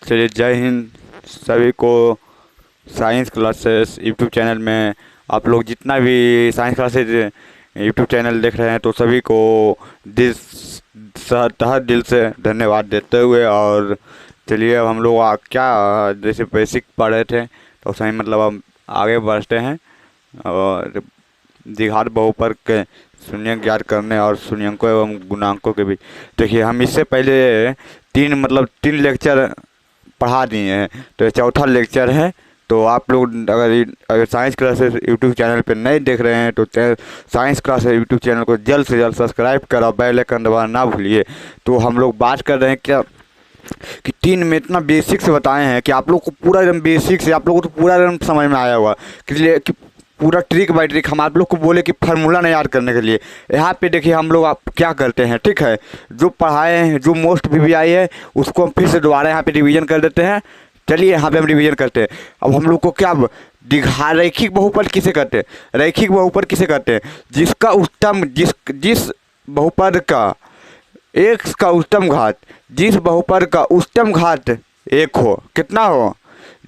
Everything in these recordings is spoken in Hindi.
चलिए, जय हिंद सभी को। साइंस क्लासेस यूट्यूब चैनल में आप लोग जितना भी साइंस क्लासेस यूट्यूब चैनल देख रहे हैं तो सभी को तहे दिल से धन्यवाद देते हुए, और चलिए अब हम लोग क्या जैसे बेसिक पढ़ रहे थे तो सही मतलब हम आगे बढ़ते हैं और द्विघात बहुपद के शून्यक ज्ञात करने और शून्यकों एवं गुणांकों के बीच। देखिए, हम इससे पहले तीन लेक्चर पढ़ा दिए हैं, तो ये चौथा लेक्चर है। तो आप लोग अगर साइंस क्लासेस यूट्यूब चैनल पे नहीं देख रहे हैं तो साइंस क्लासेस यूट्यूब चैनल को जल्द से जल्द सब्सक्राइब करो, बेल आइकन दबाना ना भूलिए। तो हम लोग बात कर रहे हैं क्या कि तीन में इतना बेसिक से बताए हैं कि आप लोग को पूरा एकदम बेसिक से आप लोगों को तो पूरा एकदम समझ में आया होगा कि पूरा ट्रिक बाय ट्रिक हम आप लोग को बोले कि फार्मूला नहीं याद करने के लिए। यहाँ पे देखिए हम लोग आप क्या करते हैं, ठीक है, जो पढ़ाए हैं जो मोस्ट वीवीआई है उसको हम फिर से दोबारा यहाँ पे रिवीजन कर देते हैं। चलिए यहाँ पे हम रिवीजन करते हैं। अब हम लोग को क्या रैखिक बहुपद किसे कहते हैं? रैखिक बहुपद किसे कहते हैं? जिसका उत्तम जिस बहुपद का एक्स का उत्तम घात, जिस बहुपद का उत्तम घात एक हो, कितना हो?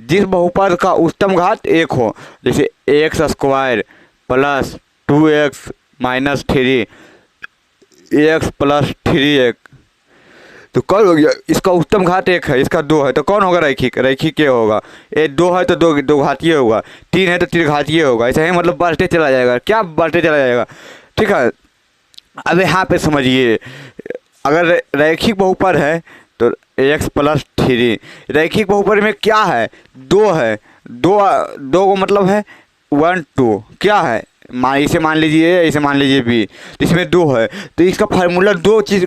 जिस बहुपद का उत्तम घात एक हो, जैसे x square plus 2x minus 3 x plus 3x, तो कौन हो गया? इसका उत्तम घात एक है, इसका दो है, तो कौन होगा? रैखिक। रैखिक क्या होगा? ये दो है तो दो घातीय होगा, तीन है तो त्रिघातीय होगा। ऐसा ही मतलब बढ़ते चला जाएगा। क्या बढ़ते चला जाएगा? ठीक है। अब यहाँ पे समझिए, अगर रैखिक बहुपद है तो एक्स प्लस 3, रैखिक बहुपद में क्या है? दो है, दो को मतलब है 1 2, क्या है? इसे मान लीजिए, इसे मान लीजिए बी, तो इसमें दो है, तो इसका फार्मूला दो चीज़,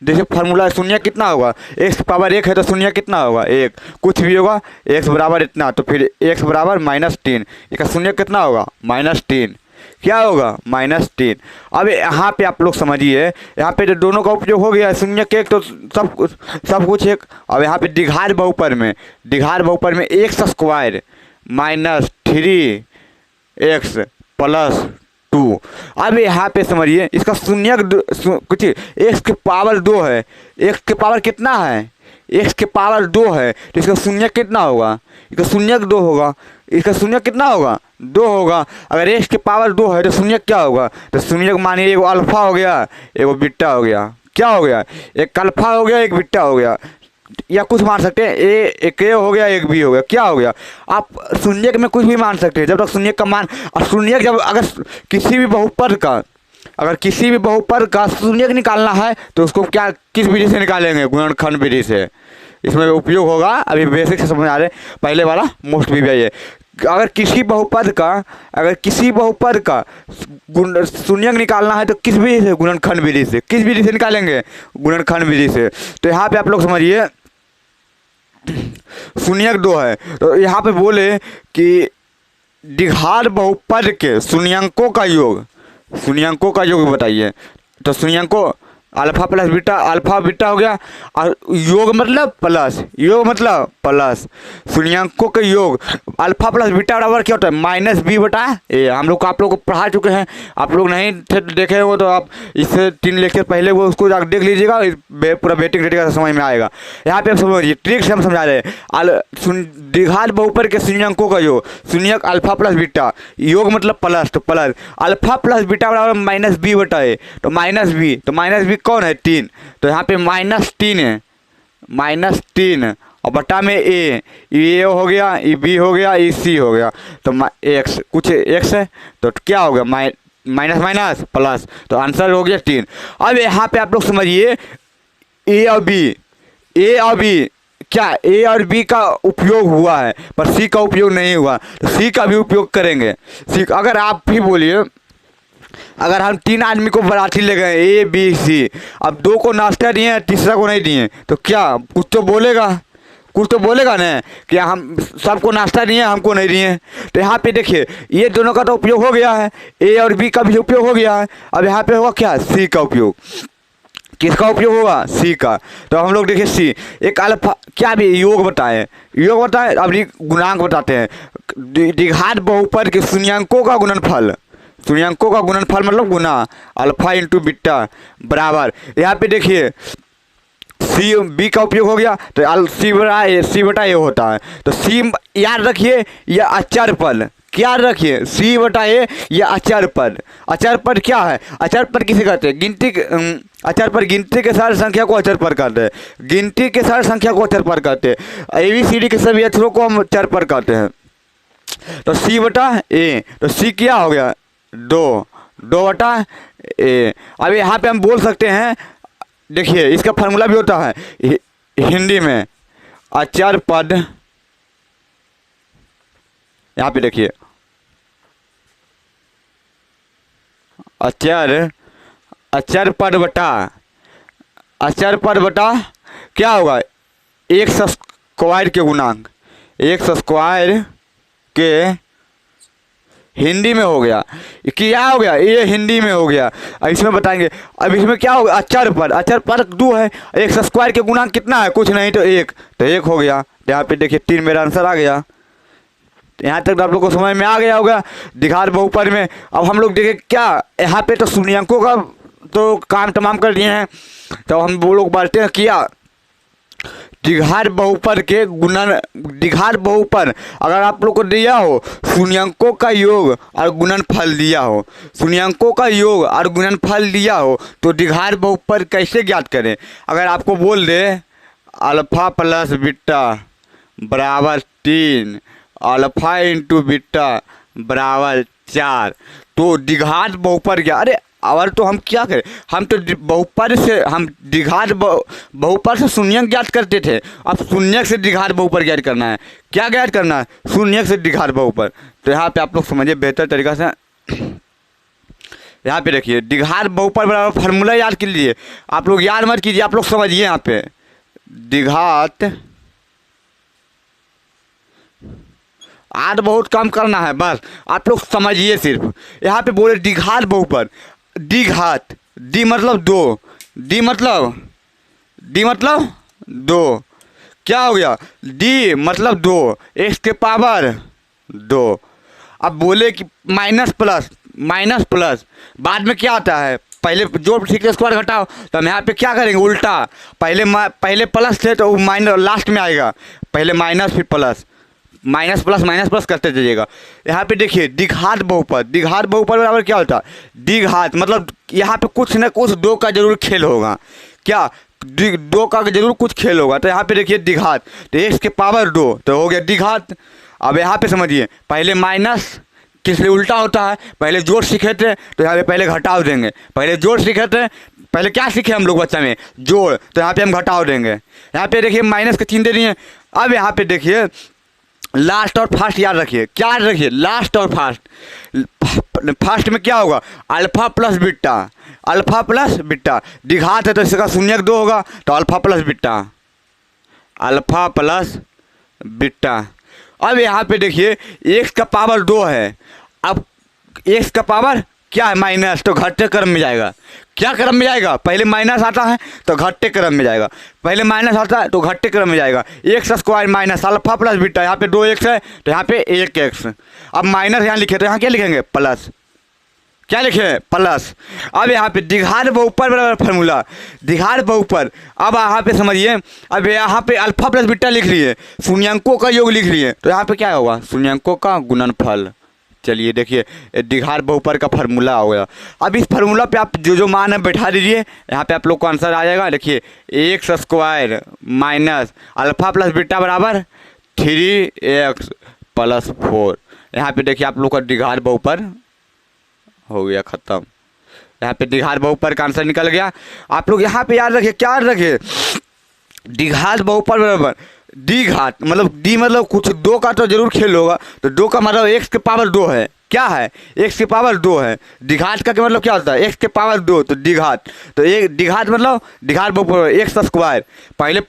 जैसे फार्मूला शून्य कितना होगा? एक्स पावर एक है तो शून्य कितना होगा? एक। कुछ भी होगा एक्स बराबर इतना, तो फिर एक्स बराबर -3, इसका शून्य कितना होगा? -3। क्या होगा? -3। अब यहाँ पे आप लोग समझिए, यहाँ पे जो दोनों का उपयोग हो गया, शून्य के एक तो सब कुछ एक। अब यहाँ पे द्विघात बहुपद में x square minus 3x plus 2। अब यहाँ पे समझिए, इसका शून्य कुछ एक्स के पावर 2 है, एक्स के पावर कितना है? एक्स के पावर 2 है, तो इसका शून्य कितना होगा? इसका शून्य 2 होगा। इसका शून्य कितना होगा? 2 होगा। अगर एक्स के पावर 2 है तो शून्य क्या होगा? तो शून्य मानिए एगो अल्फा हो गया, एगो बीटा हो गया। क्या हो गया? एक अल्फा हो गया, एक बीटा हो गया, या कुछ मान सकते हैं, एक ए हो गया, एक बी हो गया। क्या हो गया? आप शून्य में कुछ भी मान सकते हैं जब तक शून्य का मान, और शून्य जब अगर किसी भी बहुपद का शून्य निकालना है तो उसको क्या किस विधि से निकालेंगे? गुणनखंड विधि से। इसमें उपयोग होगा, अभी बेसिक से समझ आ रहे, पहले वाला मोस्ट वीवीआई है। अगर किसी बहुपद का शून्य निकालना है तो किस विधि से? गुणनखंड विधि से। किस विधि से निकालेंगे? गुणनखंड विधि से। तो यहाँ पे आप लोग समझिए, शून्यक 2 है, तो यहाँ पे बोले कि द्विघात बहुपद के शून्यकों का योग बताइए। तो शून्यकों alpha plus beta, alpha beta हो गया, और योग मतलब प्लस, शून्यकों के योग अल्फा प्लस बीटा बराबर क्या होता है? -b/a। हम लोग आप लोग को पढ़ा चुके हैं, आप लोग नहीं थे देखे हो तो आप इससे 3 लेक्चर पहले वो उसको जाकर देख लीजिएगा, पूरा बेटिंग रेटिंग का समझ में आएगा। यहाँ पे आप समझिए, ट्रिक से हम समझा रहे हैं। द्विघात बहुपद के शून्यकों का योग, शून्यक अल्फा प्लस बीटा, योग मतलब प्लस, तो प्लस अल्फा प्लस बीटा बराबर -b/a, तो -b, तो -b कौन है? 3, तो यहाँ पे -3 है, -3 और बटा में ए हो गया, ई बी हो गया, ई सी हो गया, तो एक्स, कुछ एक्स है तो क्या हो गया? माइनस प्लस, तो आंसर हो गया 3। अब यहाँ पे आप लोग समझिए, ए और बी क्या ए और बी का उपयोग हुआ है पर सी का उपयोग नहीं हुआ, तो सी का भी उपयोग करेंगे। सी अगर आप भी बोलिए, अगर हम 3 आदमी को बराती ले गए ए बी सी, अब 2 को नाश्ता दिए, तीसरा को नहीं दिए, तो क्या कुछ तो बोलेगा ना कि हम सबको नाश्ता दिए, हमको नहीं दिए। तो यहाँ पे देखिए, ये दोनों का तो उपयोग हो गया है, ए और बी का भी उपयोग हो गया है। अब यहाँ पे होगा क्या? सी का उपयोग। किसका उपयोग होगा? सी का। तो हम लोग देखिए, सी एक अल्फा, क्या भी योग बताए, अब गुणांक बताते हैं। द्विघात बहुपद के शून्यकों का गुणनफल मतलब गुना अल्फा इंटू बीटा बराबर, यहाँ पे देखिए सी बी का उपयोग हो गया तो सी बटा ए होता है। तो सी याद रखिए यह अचर पद, क्या रखिए सी बटा ए, यह अचर पद। अचर पद क्या है? अचर पद किसे कहते हैं? अचर पद गिनती के सारे संख्या को अचर पद कहते हैं। गिनती के सारे संख्या को अचर पद कहते हैं। ABCD के सभी अक्षरों को हम अचर पद कहते हैं। तो सी बटा ए, तो सी क्या हो गया? 2 बटा ए। अब यहाँ पे हम बोल सकते हैं, देखिए इसका फार्मूला भी होता है हिंदी में, अचर पद, यहाँ पे देखिए अचर पद बटा क्या होगा? एक्स स्क्वायर के गुणांक, एक्स स्क्वायर के हिंदी में हो गया, क्या हो गया? ये हिंदी में हो गया। अब इसमें बताएंगे, अब इसमें क्या होगा? अचर पद 2 है, एक्स स्क्वायर के गुणांक कितना है? कुछ नहीं तो 1, तो 1 हो गया। यहाँ पे देखिए 3 मेरा आंसर आ गया। यहाँ तक आप लोग को समझ में आ गया होगा द्विघात बहुपद में। अब हम लोग देखें क्या यहाँ पे तो शून्यंकों का तो काम तमाम कर दिए हैं, तो हम वो लोग बढ़ते हैं क्या द्विघात बहुपद के गुणन। द्विघात बहुपद अगर आप लोग को दिया हो शून्यंकों का योग और गुणनफल दिया हो, शून्यंकों का योग और गुणनफल दिया हो, तो द्विघात बहुपद कैसे ज्ञात करें? अगर आपको बोल दे अल्फा प्लस बीटा बराबर 3, अल्फा इंटू बीटा बराबर 4, तो द्विघात बहुपद क्या? अरे और तो हम क्या करें, हम तो बहुपद से हम द्विघात बहुपद से शून्यक ज्ञात करते थे, अब शून्यक से द्विघात बहुपद ज्ञात करना है। क्या ज्ञात करना है? शून्यक से द्विघात बहुपद। तो यहाँ पे आप लोग समझिए बेहतर तरीक़ा से, यहाँ पे देखिए द्विघात बहुपद बराबर फार्मूला याद कर लीजिए, आप लोग याद मत कीजिए, आप लोग समझिए। यहाँ पे द्विघात आज बहुत कम करना है, बस आप लोग समझिए सिर्फ। यहाँ पे बोले द्विघात बहुपद, द्विघात डी मतलब 2, डी मतलब 2, क्या हो गया? डी मतलब 2, एक्स के पावर 2। अब बोले कि माइनस प्लस बाद में क्या आता है? पहले जोड़ ठीक स्क्वायर घटाओ, तो हम यहाँ पे क्या करेंगे? उल्टा, पहले प्लस थे तो माइनस लास्ट में आएगा, पहले माइनस फिर प्लस, माइनस प्लस करते जाइएगा। यहाँ पे देखिए द्विघात बहुपद बराबर क्या होता है? द्विघात मतलब यहाँ पे कुछ ना कुछ 2 का जरूर खेल होगा। क्या 2 का जरूर कुछ खेल होगा। तो यहाँ पे देखिए द्विघात, तो एक्स के पावर 2 तो हो गया द्विघात। अब यहाँ पे समझिए पहले माइनस किस लिए उल्टा होता है? पहले जोड़ सीखे थे तो यहाँ पे पहले घटाव देंगे, पहले जोड़ सीखे थे, पहले क्या सीखे हम लोग बच्चा में? जोड़, तो यहाँ पे हम घटाव देंगे। यहाँ पे देखिए माइनस के चिन्ह दे दिए। अब यहाँ पे देखिए लास्ट और फास्ट याद रखिए, क्या याद रखिए? लास्ट और फास्ट में क्या होगा? अल्फा प्लस बीटा, द्विघात है तो इसका शून्यक 2 होगा, तो अल्फा प्लस बीटा। अब यहाँ पे देखिए एक्स का पावर 2 है, अब एक्स का पावर क्या है? माइनस, तो घटते क्रम में जाएगा। क्या क्रम में जाएगा? पहले माइनस आता है तो घटते क्रम में जाएगा, पहले माइनस आता है तो घटते क्रम में जाएगा। X square minus alpha plus beta, यहाँ पे 2x है तो यहाँ पे 1x। अब माइनस यहाँ लिखे तो यहाँ क्या लिखेंगे? प्लस। क्या लिखे? प्लस। अब यहाँ पे द्विघात बहुपद बराबर फार्मूला, द्विघात बहुपद। अब यहाँ पे समझिए, अब यहाँ पे अल्फा प्लस बीटा लिख लिए, शून्यंकों का योग लिख लिए, तो यहाँ पे क्या होगा? शून्यंकों का गुणनफल। चलिए देखिए द्विघात बहुपद का फार्मूला हो गया। अब इस फार्मूला पे आप जो मान है बैठा दीजिए, यहाँ पे आप लोग को आंसर आ जाएगा। देखिए x square minus alpha plus beta बराबर 3x प्लस 4। यहाँ पे देखिए आप लोग का द्विघात बहुपद हो गया ख़त्म। यहाँ पे द्विघात बहुपद का आंसर निकल गया। आप लोग यहाँ पे याद रखिए, क्या याद रखिए? द्विघात बहुपद बराबर द्विघात मतलब डी मतलब कुछ 2 का तो जरूर खेल होगा, तो 2 का मतलब एक्स के पावर 2 है। क्या है? एक्स के पावर 2 है। द्विघात का मतलब क्या होता है? एक्स के पावर 2, तो द्विघात, तो एक द्विघात मतलब द्विघात बहुपद एक्स स्क्वायर। पहले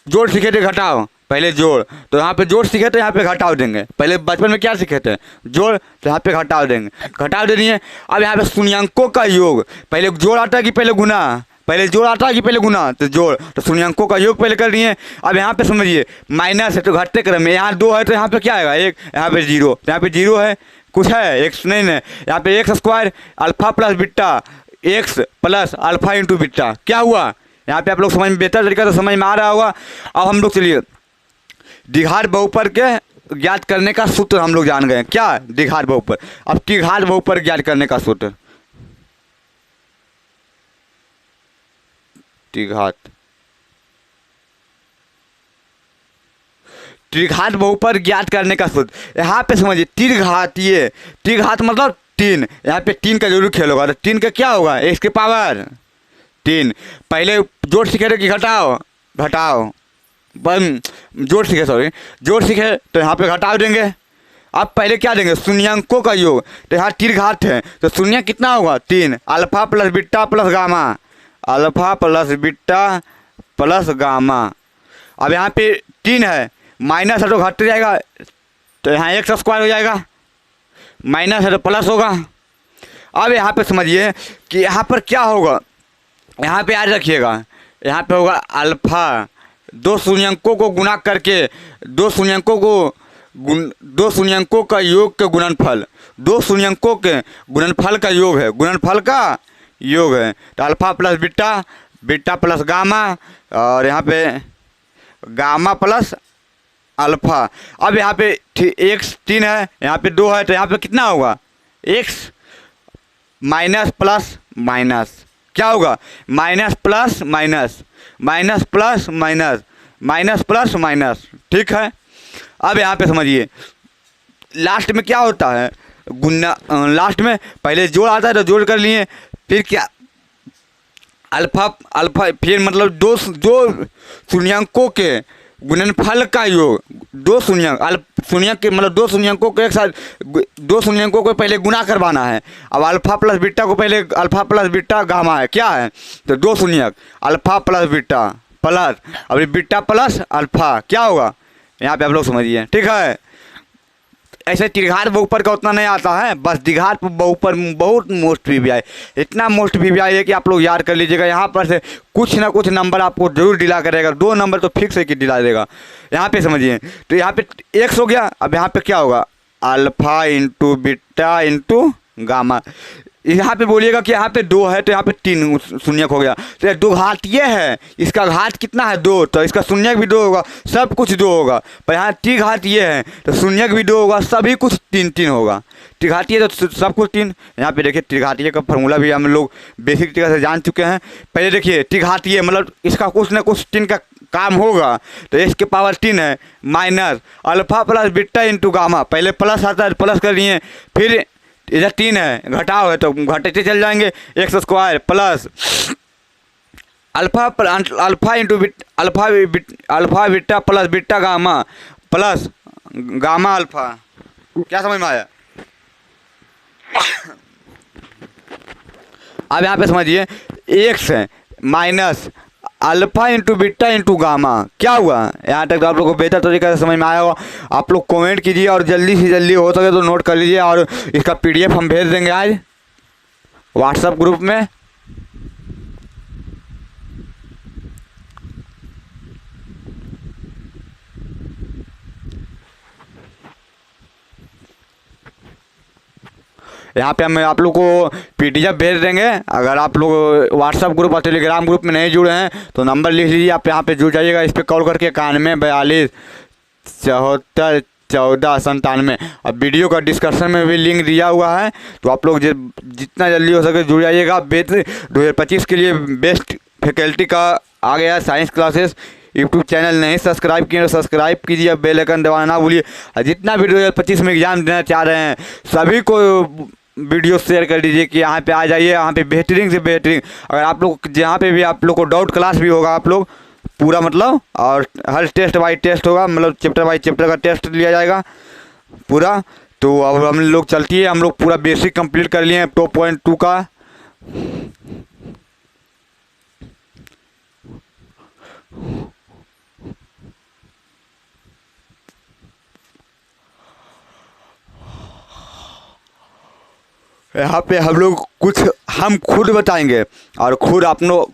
जोड़ सीखे थे घटाओ, पहले जोड़, तो यहाँ पे जोड़ सीखे तो यहाँ पे घटाव देंगे। पहले बचपन में क्या सीखे थे? जोड़, तो यहाँ पे घटाव देंगे, घटाव दे दिए। अब यहाँ पे शून्यंकों का योग, पहले जोड़ आता है कि पहले गुना? पहले जोड़ आता है कि पहले गुना? तो जोड़, तो शून्यंकों का योग पहले कर दिए। अब यहाँ पे समझिए माइनस है तो घटते क्रम में, यहाँ 2 है तो यहाँ पे क्या आएगा? 1, यहाँ पे 0, तो यहाँ पे 0 है, कुछ है एक्स नहीं है। यहाँ पे x square alpha plus beta, x plus alpha into beta, क्या हुआ? यहाँ पे आप लोग समझ में बेहतर तरीके से समझ में आ रहा होगा। अब हम लोग चलिए द्विघात बहुपद के ज्ञात करने का सूत्र हम लोग जान गए। क्या? द्विघात बहुपद। अब त्रिघात बहुपद ज्ञात करने का सूत्र, त्रिघात बहुपद ज्ञात करने का सूत्र। यहाँ पे समझिए त्रिघातीय, त्रिघात मतलब 3, यहाँ पे 3 का जरूर खेल होगा। तो 3 का क्या होगा? x की पावर 3। पहले जोड़ सीखे थे कि घटाओ? घटाओ जोड़ सीखे, सॉरी जोड़ सीखे, तो यहाँ पे घटाव देंगे। अब पहले क्या देंगे? शून्यंकों का योग। तो यहाँ त्रिघात है तो शून्य कितना होगा? 3। Alpha plus beta plus gamma, alpha plus beta plus gamma. अब यहाँ पे 3 है, माइनस है तो घट जाएगा, तो यहाँ x² हो जाएगा, माइनस है तो प्लस होगा। अब यहाँ पे समझिए कि यहाँ पर क्या होगा, यहाँ पे याद रखिएगा, यहाँ पे होगा अल्फा, दो शून्यंकों को गुणा करके, दो शून्यंकों का योग के गुणनफल, दो शून्यंकों के गुणनफल का योग है, गुणनफल का योग है। तो alpha plus beta, beta plus gamma, और यहाँ पे गामा प्लस अल्फा। अब यहाँ पे x 3 है, यहाँ पे 2 है, तो यहाँ पे कितना होगा? x माइनस प्लस माइनस, क्या होगा? Minus plus minus, minus plus minus, minus plus minus. ठीक है। अब यहाँ पे समझिए लास्ट में क्या होता है? गुणा, लास्ट में पहले जोड़ आता है तो जोड़ कर लिए, फिर क्या? अल्फा, अल्फा फिर मतलब दो शून्यंकों के गुणनफल का योग, दो शून्यंक के मतलब दो शून्यंकों को एक साथ, दो शून्यंकों को पहले गुणा करवाना है। अब अल्फा प्लस बीटा को पहले, अल्फा प्लस बीटा गामा है, क्या है? तो दो शून्यंक, अल्फा प्लस बीटा प्लस, अभी बीटा प्लस अल्फा, क्या होगा? यहाँ पे आप लोग समझिए। ठीक है। ऐसे त्रिघात बहुपद का उतना नहीं आता है, बस द्विघात बहुपद बहुत मोस्ट वीवीआई, इतना मोस्ट वीवीआई है कि आप लोग याद कर लीजिएगा। यहाँ पर से कुछ ना कुछ नंबर आपको जरूर दिला करेगा, 2 नंबर तो फिक्स है कि दिला देगा। यहाँ पे समझिए, तो यहाँ पे x हो गया। अब यहाँ पे क्या होगा? Alpha into beta into gamma. यहाँ पे बोलिएगा कि यहाँ पे 2 है तो यहाँ पे 3 शून्यक हो गया, तो दो घातीय है, इसका घात कितना है? 2, तो इसका शून्यक भी 2 होगा, सब कुछ 2 होगा। पर यहाँ त्रिघातीय है तो शून्यक भी 2 होगा, सभी कुछ 3 होगा। त्रिघातीय तो सब कुछ 3। यहाँ पे देखिए त्रिघातीय का फॉर्मूला भी हम लोग बेसिक तरीके से जान चुके हैं। पहले देखिए त्रिघातीय मतलब इसका कुछ ना कुछ 3 का काम होगा, तो x की पावर 3 है, minus alpha plus beta into gamma, पहले प्लस आता है प्लस कर लिए, फिर इधर 3 है, घटाव है तो घटते चल जाएंगे, x² plus alpha into alpha beta plus beta gamma plus gamma alpha. क्या समझ में आया? अब यहाँ पे समझिए x है minus alpha into beta into gamma, क्या हुआ? यहाँ तक तो आप लोग को बेहतर तरीके से समझ में आया होगा। आप लोग कमेंट कीजिए और जल्दी से जल्दी हो सके तो नोट कर लीजिए, और इसका PDF हम भेज देंगे आज व्हाट्सएप ग्रुप में। यहाँ पे हम आप लोग को PDF भेज देंगे। अगर आप लोग व्हाट्सएप ग्रुप और टेलीग्राम ग्रुप में नहीं जुड़े हैं तो नंबर लिख लीजिए, आप यहाँ पे जुड़ जाइएगा। इस पर कॉल करके 91 42 74 14 97। अब वीडियो का डिस्क्रिप्शन में भी लिंक दिया हुआ है, तो आप लोग जितना जल्दी हो सके जुड़ जाइएगा। 2025 के लिए बेस्ट फैकल्टी का आ गया साइंस क्लासेस यूट्यूब चैनल। नहीं सब्सक्राइब किए तो सब्सक्राइब कीजिए, बेल आइकन दबाना ना भूलिए। जितना भी 2025 में एग्ज़ाम देना चाह रहे हैं सभी को वीडियो शेयर कर दीजिए कि यहाँ पे आ जाइए, यहाँ पे बेहतरीन से बेहतरीन। अगर आप लोग जहाँ पे भी आप लोग को डाउट क्लास भी होगा, आप लोग पूरा मतलब, और हर टेस्ट बाई टेस्ट होगा, मतलब चैप्टर बाई चैप्टर का टेस्ट लिया जाएगा पूरा। तो अब हम लोग चलती है, हम लोग पूरा बेसिक कंप्लीट कर लिए हैं 2.2 का। यहाँ पे हम लोग कुछ हम खुद बताएंगे और खुद आप लोग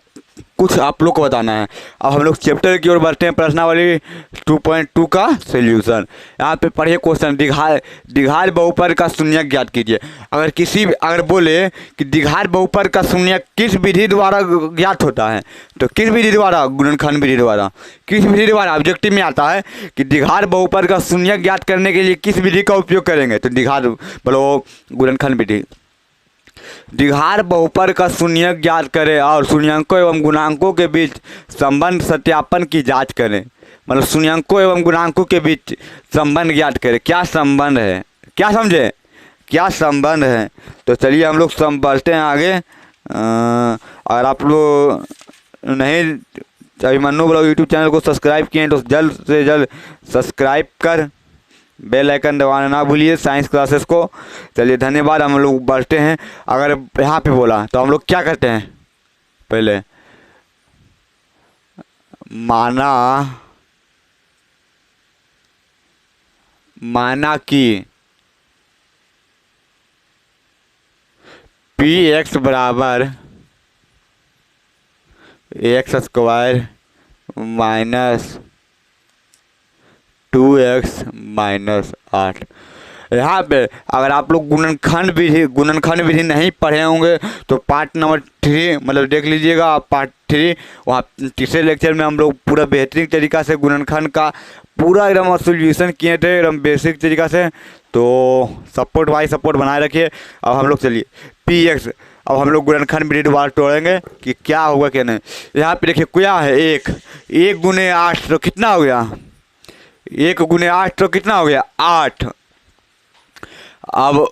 कुछ आप लोग को बताना है। अब हम लोग चैप्टर की ओर बढ़ते हैं, प्रश्नावली 2.2 का सोल्यूशन। यहाँ पे पढ़िए क्वेश्चन, द्विघात बहुपद का शून्यक ज्ञात कीजिए। अगर बोले कि द्विघात बहुपद का शून्यक किस विधि द्वारा ज्ञात होता है, तो किस विधि द्वारा? गुणनखंड विधि द्वारा। किस विधि द्वारा? ऑब्जेक्टिव में आता है कि द्विघात बहुपद का शून्यक ज्ञात करने के लिए किस विधि का उपयोग करेंगे, तो द्विघात बोलो गुणनखंड विधि। द्विघात बहुपद का शून्यक ज्ञात करें और शून्यकों एवं गुणांकों के बीच संबंध सत्यापन की जांच करें। मतलब शून्यकों एवं गुणांकों के बीच संबंध ज्ञात करें, क्या संबंध है, क्या समझे, क्या संबंध है। तो चलिए हम लोग बढ़ते हैं आगे। और आप लोग नहीं अभिमन्यु ब्लॉग यूट्यूब चैनल को सब्सक्राइब किए तो जल्द से जल्द सब्सक्राइब कर बेल आइकन दबाना ना भूलिए साइंस क्लासेस को। चलिए धन्यवाद। हम लोग बढ़ते हैं। अगर यहाँ पे बोला तो हम लोग क्या करते हैं, पहले माना कि पी एक्स बराबर x square minus 2x minus 8। यहाँ पे अगर आप लोग गुणनखंड विधि नहीं पढ़े होंगे तो पार्ट नंबर 3 मतलब देख लीजिएगा, पार्ट 3 वहाँ तीसरे लेक्चर में हम लोग पूरा बेहतरीन तरीक़ा से गुणनखंड का पूरा एकदम सोल्यूशन किए थे एकदम बेसिक तरीक़ा से। तो सपोर्ट बनाए रखिए। अब हम लोग चलिए px, अब हम लोग गुणनखंड विधि द्वारा तोड़ेंगे कि क्या होगा क्या नहीं। यहाँ पे देखिए क्या है, 1 गुने 8 तो कितना हो गया, 1 गुने 8 तो कितना हो गया 8। अब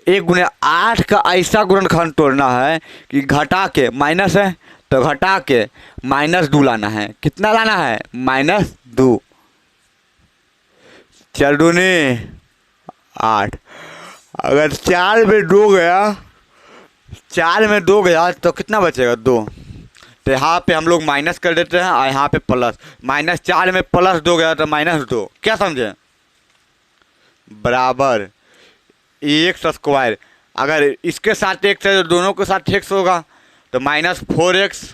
1 गुने 8 का ऐसा गुणनखंड तोड़ना है कि घटा के, माइनस है तो घटा के -2 लाना है। कितना लाना है? -2। 4 दूनी 8। अगर 4 में 2 गया तो कितना बचेगा 2। तो यहाँ पे हम लोग माइनस कर देते हैं और यहाँ पे प्लस, -4 में +2 गया तो -2। क्या समझे? बराबर एक्स स्क्वायर, अगर इसके साथ x है तो दोनों के साथ x होगा तो -4x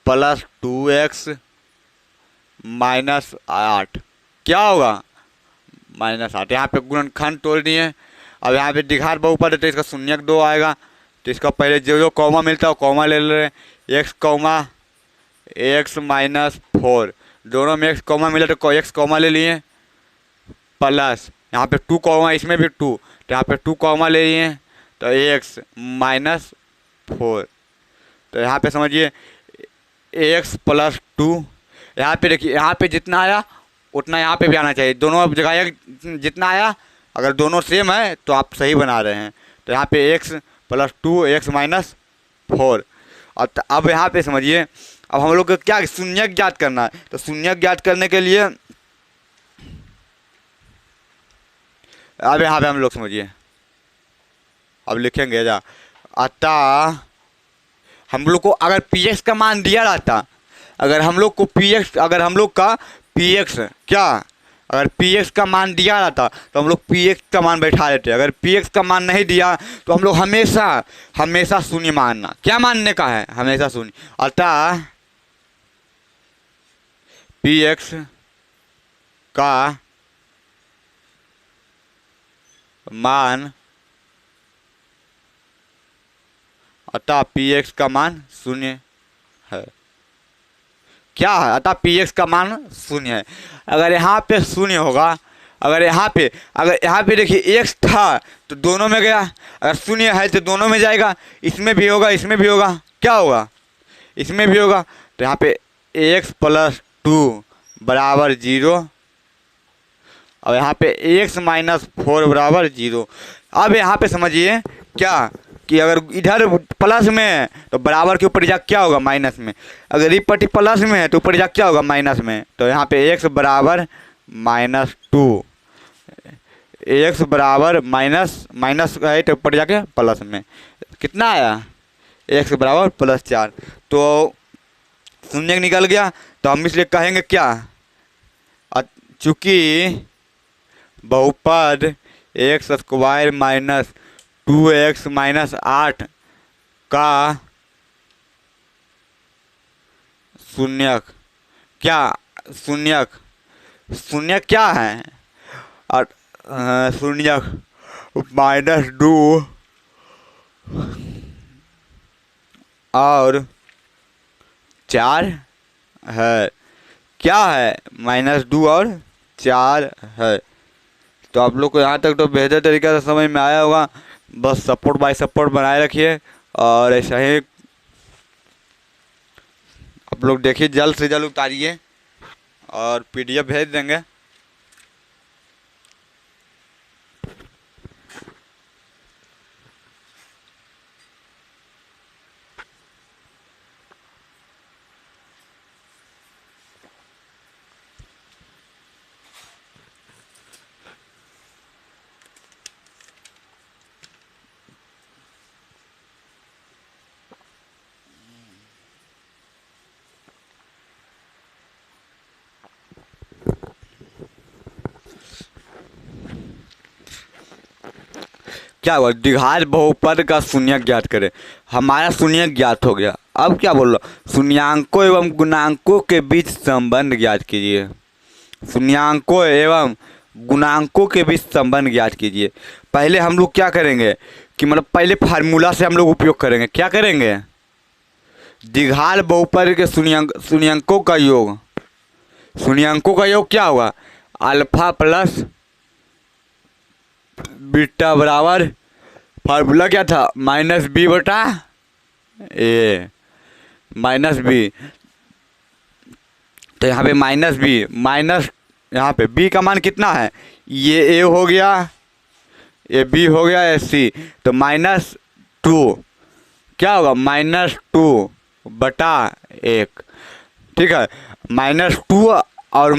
प्लस 2x -8 क्या होगा? -8। यहाँ पे गुणनखंड तोड़ दिए। अब यहाँ पे द्विघात बहुपद है तो इसका शून्यक 2 आएगा, तो इसका पहले जो कॉमा मिलता है वो कॉमा ले ले रहे हैं। x -4, दोनों में x कॉमा मिला तो x कॉमा ले लिए, प्लस यहाँ पे 2 कॉमा, इसमें भी 2 तो यहाँ पे 2 कॉमा ले लिए तो x -4। तो यहाँ पे समझिए x + 2। यहाँ पे देखिए, यहाँ पे जितना आया उतना यहाँ पे भी आना चाहिए, दोनों जगह जितना आया। अगर दोनों सेम है तो आप सही बना रहे हैं। तो यहाँ पे x + 2 x -4। अब यहाँ पे समझिए, अब हम लोग को क्या शून्यक ज्ञात करना है। तो शून्यक ज्ञात करने के लिए अब यहाँ पे हम लोग समझिए, अब लिखेंगे जा, अतः हम लोग को अगर px का मान दिया रहता, अगर हम लोग का px क्या, अगर px का मान दिया रहता तो हम लोग px का मान बैठा देते। अगर px का मान नहीं दिया तो हम लोग हमेशा शून्य मानना। क्या मानने का है? हमेशा शून्य। अतः px का मान, अतः px का मान शून्य है। क्या है? अतः px का मान शून्य है। अगर यहाँ पे शून्य होगा, अगर यहाँ पे देखिए x था तो दोनों में गया, अगर शून्य है तो दोनों में जाएगा, इसमें भी होगा इसमें भी होगा, क्या होगा? इसमें भी होगा। तो यहाँ पे x + 2 बराबर 0 और यहाँ पे x -4 बराबर 0। अब यहाँ पे समझिए क्या कि अगर इधर प्लस में है तो बराबर के ऊपर जा क्या होगा? माइनस में। अगर ये पट्टी प्लस में है तो ऊपर जा क्या होगा? माइनस में। तो यहाँ पे x बराबर -2, x बराबर माइनस है तो ऊपर जाके प्लस में कितना आया? x बराबर +4। तो शून्य निकल गया। तो हम इसलिए कहेंगे क्या, चूँकि बहुपद x² - 2x - 8 का शून्यक। क्या शून्यक, शून्यक क्या है? और शून्यक -2 और 4 है। क्या है? -2 और 4 है। तो आप लोग को यहाँ तक तो बेहतर तरीके से समझ में आया होगा। बस सपोर्ट बाय सपोर्ट बनाए रखिए और ऐसा ही आप लोग देखिए, जल्द से जल्द उतारिए और PDF भेज देंगे। क्या हुआ? द्विघात बहुपद का शून्यक ज्ञात करें। हमारा शून्यक ज्ञात हो गया। अब क्या बोल रहा? शून्यांकों एवं गुणांकों के बीच संबंध ज्ञात कीजिए। शून्यांकों एवं गुणांकों के बीच संबंध ज्ञात कीजिए। पहले हम लोग क्या करेंगे कि मतलब पहले फार्मूला से हम लोग उपयोग करेंगे। क्या करेंगे? द्विघात बहुपद के शून्यांकों का योग। शून्यांकों का योग क्या होगा? अल्फा प्लस बीटा बराबर, फार्मूला क्या था? -b बटा a, -b। तो यहाँ पे -b माइनस, यहाँ पे b का मान कितना है? ये a हो गया, ये b हो गया, ये c। तो -2 क्या होगा? -2 बटा 1। ठीक है, -2 और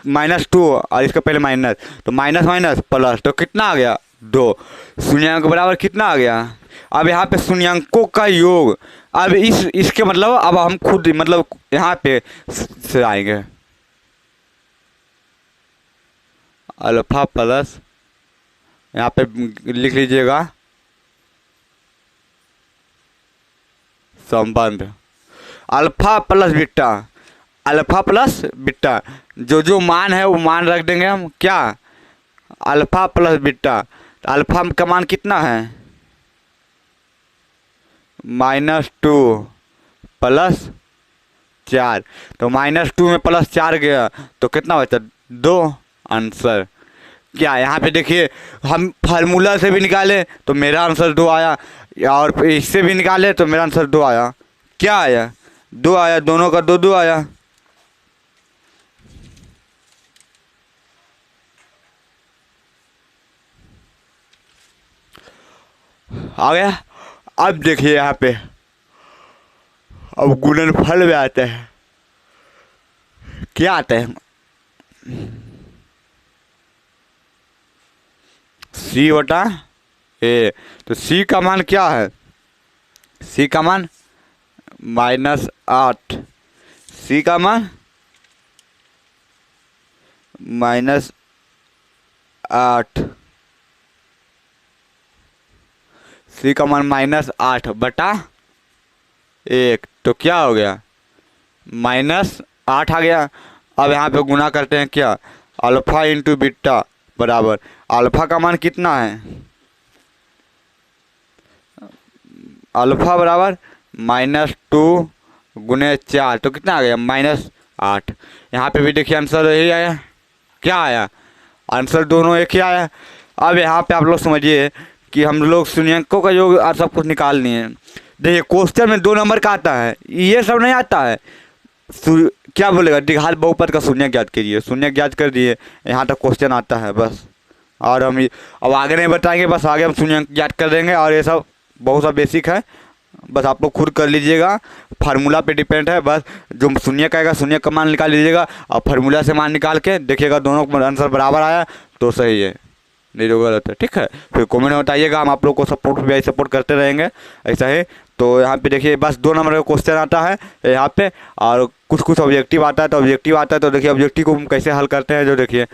-2 और इसका पहले माइनस, तो माइनस माइनस प्लस, तो कितना आ गया? 2। शून्यांक बराबर कितना आ गया? अब यहाँ पे शून्यांकों का योग। अब इसके मतलब अब हम खुद मतलब यहाँ पे से आएंगे। अल्फा प्लस, यहाँ पे लिख लीजिएगा संबंध alpha plus beta. Alpha plus beta, जो मान है वो मान रख देंगे हम। क्या? Alpha plus beta. तो अल्फा का मान कितना है? -2 प्लस 4। तो -2 में +4 गया तो कितना बचा? 2 आंसर। क्या यहाँ पे देखिए, हम फार्मूला से भी निकाले तो मेरा आंसर 2 आया, और इससे भी निकाले तो मेरा आंसर 2 आया। क्या आया? 2 आया। दोनों का 2 2 आया। आ गया। अब देखिए यहाँ पे, अब गुणनफल में आते हैं। क्या आते हैं? c बटा a। तो c का मान क्या है? c का मान -8। c का मान -8। c का मान -8 बटा 1। तो क्या हो गया? -8 आ गया। अब यहाँ पे गुना करते हैं। क्या? अल्फा इंटू बीटा बराबर, अल्फा का मान कितना है? अल्फा बराबर -2 गुने 4, तो कितना आ गया? -8। यहाँ पे भी देखिए आंसर यही आया। क्या आया? आंसर दोनों एक ही आया। अब यहाँ पे आप लोग समझिए कि हम लोग शून्यंकों का योग और सब कुछ निकाल लिए। देखिए क्वेश्चन में 2 नंबर का आता है, ये सब नहीं आता है। क्या बोलेगा? द्विघात बहुपद का शून्य ज्ञात कीजिए। शून्य ज्ञात कर दिए, यहाँ तक क्वेश्चन आता है बस। और हम अब आगे नहीं बताएंगे, बस आगे हम शून्य ज्ञात कर देंगे। और ये सब बहुत सा बेसिक है, बस आप लोग खुद कर लीजिएगा। फार्मूला पे डिपेंड है। बस जो शून्य का आएगा, शून्य का मान निकाल लीजिएगा और फार्मूला से मान निकाल के देखिएगा, दोनों आंसर बराबर आया तो सही है, नहीं तो गलत है। ठीक है, फिर कमेंट में बताइएगा। हम आप लोग को सपोर्ट भी सपोर्ट करते रहेंगे ऐसा ही। तो यहाँ पे देखिए बस 2 नंबर का क्वेश्चन आता है यहाँ पे, और कुछ ऑब्जेक्टिव आता है। तो ऑब्जेक्टिव आता है तो देखिए ऑब्जेक्टिव को हम कैसे हल करते हैं। जो देखिए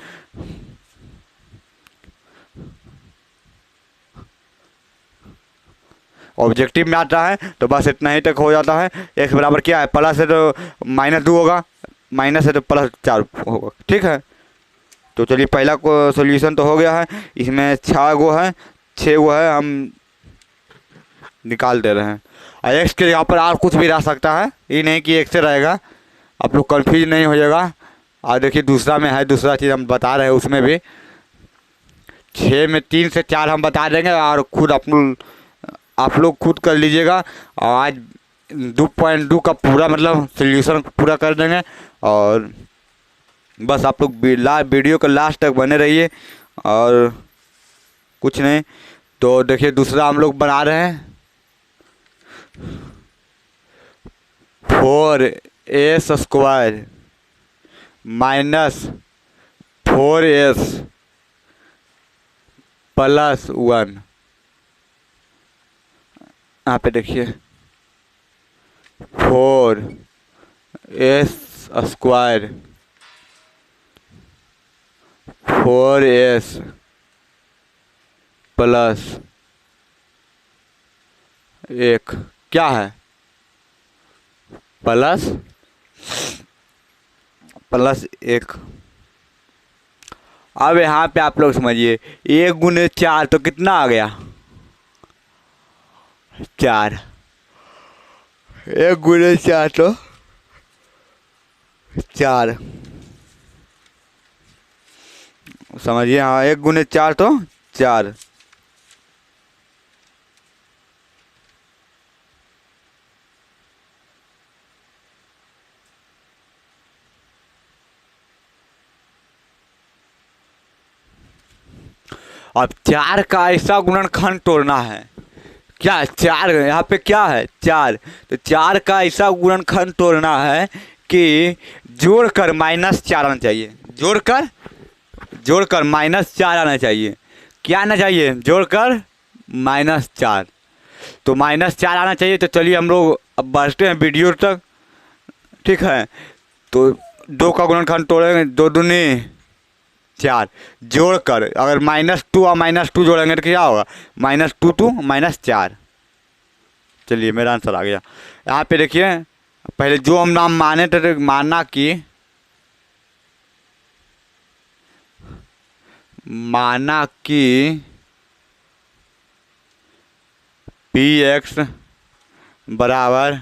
ऑब्जेक्टिव में आता है तो बस इतना ही तक हो जाता है। x बराबर क्या है, प्लस है तो -2 होगा, माइनस है तो +4 होगा। ठीक है, तो चलिए पहला को सोल्यूशन तो हो गया है। इसमें 6 गो है, 6 गो है, हम निकाल दे रहे हैं। और एक्स के यहाँ पर और कुछ भी रह सकता है, ये नहीं कि एक से रहेगा, आप लोग कन्फ्यूज नहीं हो जाएगा। और देखिए दूसरा में है, दूसरा चीज़ हम बता रहे हैं, उसमें भी 6 में 3 से 4 हम बता देंगे और खुद आप लोग खुद कर लीजिएगा। और आज 2.2 का पूरा मतलब सोल्यूशन पूरा कर देंगे। और बस आप लोग वीडियो को लास्ट तक बने रहिए और कुछ नहीं। तो देखिए दूसरा हम लोग बना रहे हैं, 4s² - 4s + 1। यहाँ पे देखिए 4s² 4s + 1 क्या है, +1। अब यहाँ पे आप लोग समझिए 1 × 4 तो कितना आ गया, 4। 1 × 4 तो 4, समझिए। हाँ 1 × 4 तो 4। अब 4 का ऐसा गुणनखंड तोड़ना है, क्या 4 यहाँ पे क्या है 4, तो 4 का ऐसा गुणनखंड तोड़ना है कि जोड़कर -4 आना चाहिए, जोड़कर -4 आना चाहिए। क्या आना चाहिए, जोड़कर -4, तो -4 आना चाहिए। तो चलिए हम लोग अब बढ़ते हैं वीडियो तक। ठीक है, तो 2 का गुणनखंड तोड़ेंगे, 2 दूनी 4, जोड़कर अगर -2 और -2 जोड़ेंगे तो क्या होगा, -2 to -4। चलिए मेरा आंसर आ गया। यहाँ पे देखिए पहले जो हम नाम माने थे, माना कि px बराबर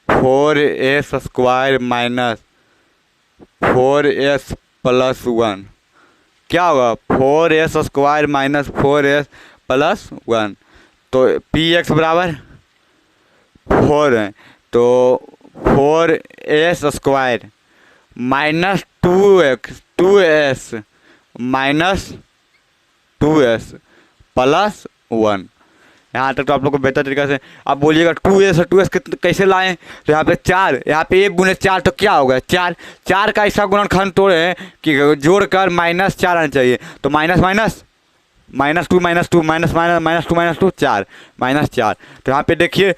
4s² - 4s + 1 क्या होगा, 4s² - 4s + 1। तो px बराबर 4 है, तो 4s² - 2s - 2s + 1। यहाँ तक तो आप लोग को बेहतर तरीके से। अब बोलिएगा 2s और 2s कैसे लाएं, तो यहाँ पे 4, यहाँ पे 1 × 4 तो क्या होगा, 4 का ऐसा गुणनखंड तोड़े कि जोड़कर -4 आना चाहिए। तो -2 -2 -2 4 -4। तो यहाँ पे देखिए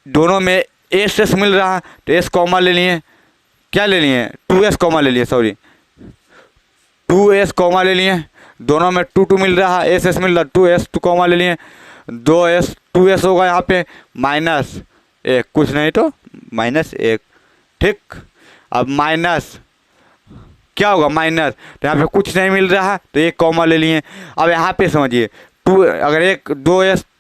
दोनों में s मिल रहा है, तो s कॉमा ले लिए, क्या ले लिए 2s कॉमा ले लिए, सॉरी 2s कॉमा ले लिए। दोनों में 2 मिल रहा है, s मिल रहा है, 2s 2 कॉमा ले लिए, 2s होगा यहाँ पे -1, कुछ नहीं तो -1। ठीक, अब माइनस क्या होगा, माइनस, तो यहाँ पे कुछ नहीं मिल रहा है तो 1 कॉमा ले लिए। अब यहाँ पे समझिए 2, अगर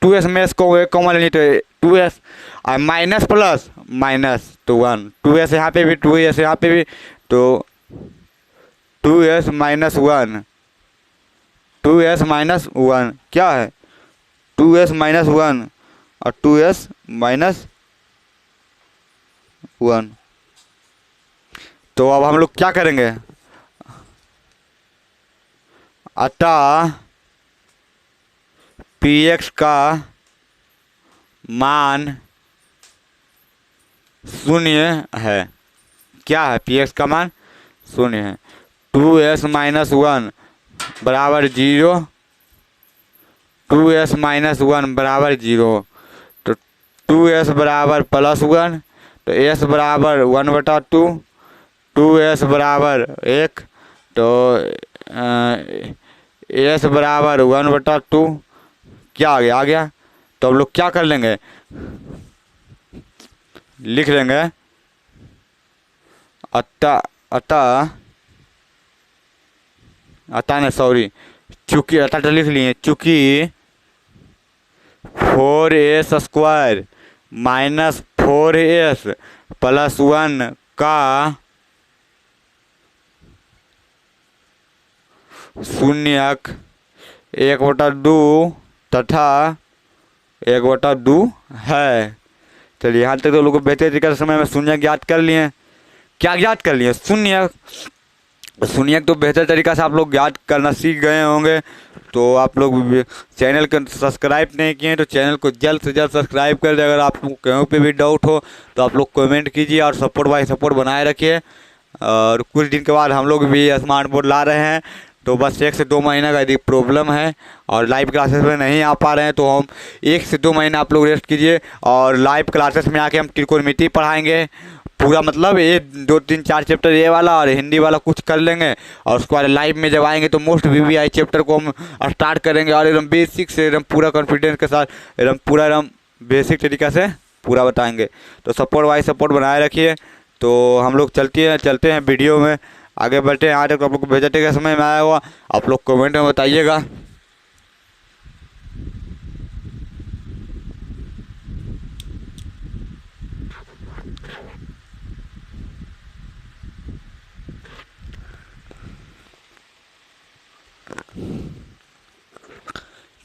2s में s को 1 कॉमा ले लिए तो 2s, और माइनस प्लस माइनस तो 1, 2s यहाँ पे भी 2s यहाँ पे भी, तो 2s - 1, 2s - 1 क्या है, 2s - 1 और 2s - 1। तो अब हम लोग क्या करेंगे, अतः px का मान 0 है। क्या है, px का मान 0 है। 2s - 1 बराबर 0, 2s - 1 बराबर 0, तो 2s बराबर +1, तो s बराबर 1/2, 2s बराबर 1, तो s बराबर 1/2 क्या आ गया, तो हम लोग क्या कर लेंगे, लिख लेंगे अतः अतः अतः नहीं सॉरी, चूंकि अतः तो लिख लिए, चूंकि 4s² माइनस 4s प्लस 1 का शून्यक 1/2 तथा 1/2 है। चलिए यहाँ तक तो लोगों को बेहतर तरीके से समय में शून्य ज्ञात कर लिए। क्या ज्ञात कर लिए, शून्य। शून्य तो बेहतर तरीका से आप लोग ज्ञात करना सीख गए होंगे। तो आप लोग चैनल को सब्सक्राइब नहीं किए तो चैनल को जल्द से जल्द सब्सक्राइब कर दे। अगर आप कहीं पे भी डाउट हो तो आप लोग कमेंट कीजिए और सपोर्ट बाय सपोर्ट बनाए रखिए। और कुछ दिन के बाद हम लोग भी स्मार्ट बोर्ड ला रहे हैं, तो बस 1 से 2 महीना का यदि प्रॉब्लम है और लाइव क्लासेस में नहीं आ पा रहे हैं तो हम 1 से 2 महीना आप लोग रेस्ट कीजिए। और लाइव क्लासेस में आके हम त्रिकोणमिति पढ़ाएंगे पूरा, मतलब ये 2 3 4 चैप्टर ये वाला और हिंदी वाला कुछ कर लेंगे। और उसके बाद लाइव में जब आएंगे तो मोस्ट VVI चैप्टर को हम स्टार्ट करेंगे और एकदम बेसिक से एकदम पूरा कॉन्फिडेंस के साथ एकदम पूरा एकदम बेसिक तरीक़ा से पूरा बताएंगे। तो सपोर्ट वाइज सपोर्ट बनाए रखिए। तो हम लोग चलते हैं वीडियो में आगे बढ़ते हैं। यहाँ तक आप लोग को भेजते का समय में आया हुआ आप लोग कमेंट में बताइएगा।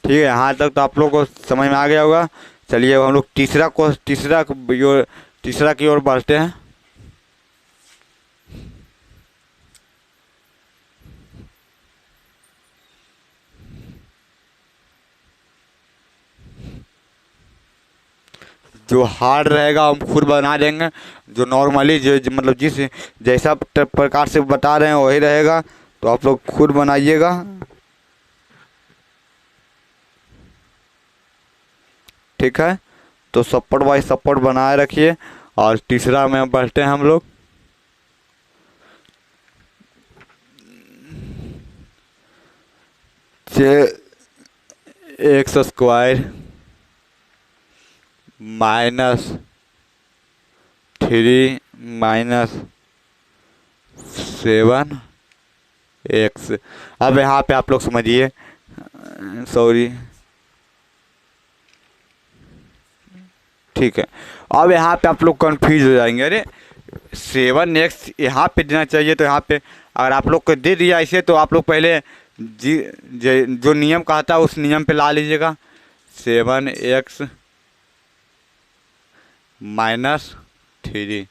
ठीक है, यहाँ तक तो आप लोग को समझ में आ गया होगा। चलिए अब हम लोग तीसरा की ओर बढ़ते हैं। जो हार्ड रहेगा हम खुद बना देंगे, जो नॉर्मली जो मतलब जिस जैसा प्रकार से बता रहे हैं वही रहेगा, तो आप लोग खुद बनाइएगा। ठीक है, तो सपोर्ट बाय सपोर्ट बनाए रखिए। और तीसरा में बढ़ते हैं हम लोग। x² minus 3 minus 7x। अब यहाँ पे आप लोग समझिए, सॉरी, ठीक है। अब यहाँ पे आप लोग कंफ्यूज हो जाएंगे, अरे 7x यहाँ पे देना चाहिए, तो यहाँ पे अगर आप लोग को दे दिया ऐसे तो आप लोग पहले जो नियम कहा था उस नियम पे ला लीजिएगा। 7x minus 3।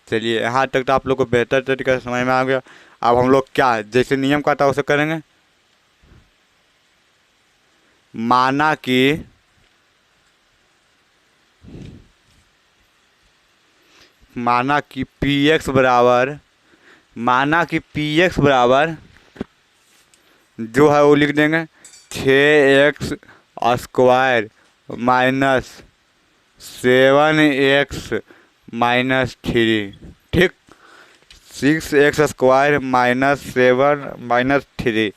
चलिए यहाँ तक तो आप लोग को बेहतर तरीके से समझ में आ गया। अब हम लोग क्या जैसे नियम कहा था उसे करेंगे। माना कि px बराबर जो है वो लिख देंगे 6x² माइनस 7x माइनस 3। ठीक, 6x² माइनस 7 माइनस 3।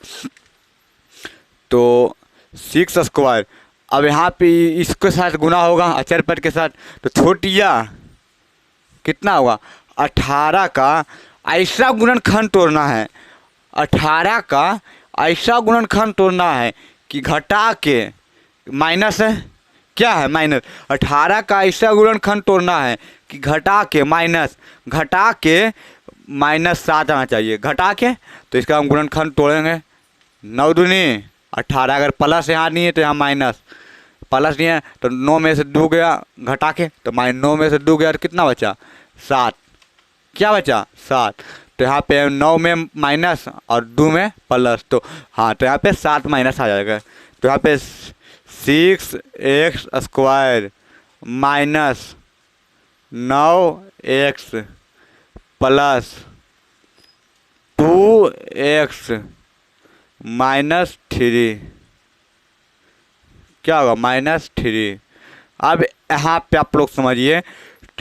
तो 6²। अब यहाँ पे इसके साथ गुना होगा अचर पद के साथ, तो छोटिया कितना होगा 18 का ऐसा गुणनखंड तोड़ना है। 18 का ऐसा गुणनखंड तोड़ना है कि घटा के माइनस है, क्या है माइनस। 18 का ऐसा गुणनखंड तोड़ना है कि घटा के माइनस 7 आना चाहिए। घटा के तो इसका हम गुणनखंड तोड़ेंगे। 9 दूनी 18, अगर प्लस यहाँ नहीं है तो यहाँ माइनस, प्लस नहीं है तो 9 में से 2 गया घटा के, तो -9 में से 2 गया तो कितना बचा 7। क्या बचा 7। तो यहाँ पे 9 में माइनस और 2 में प्लस, तो हाँ तो यहाँ पे 7 माइनस आ जाएगा। तो यहाँ पे 6x² minus 9x plus 2x minus 3 क्या होगा -3। अब यहाँ पे आप लोग समझिए,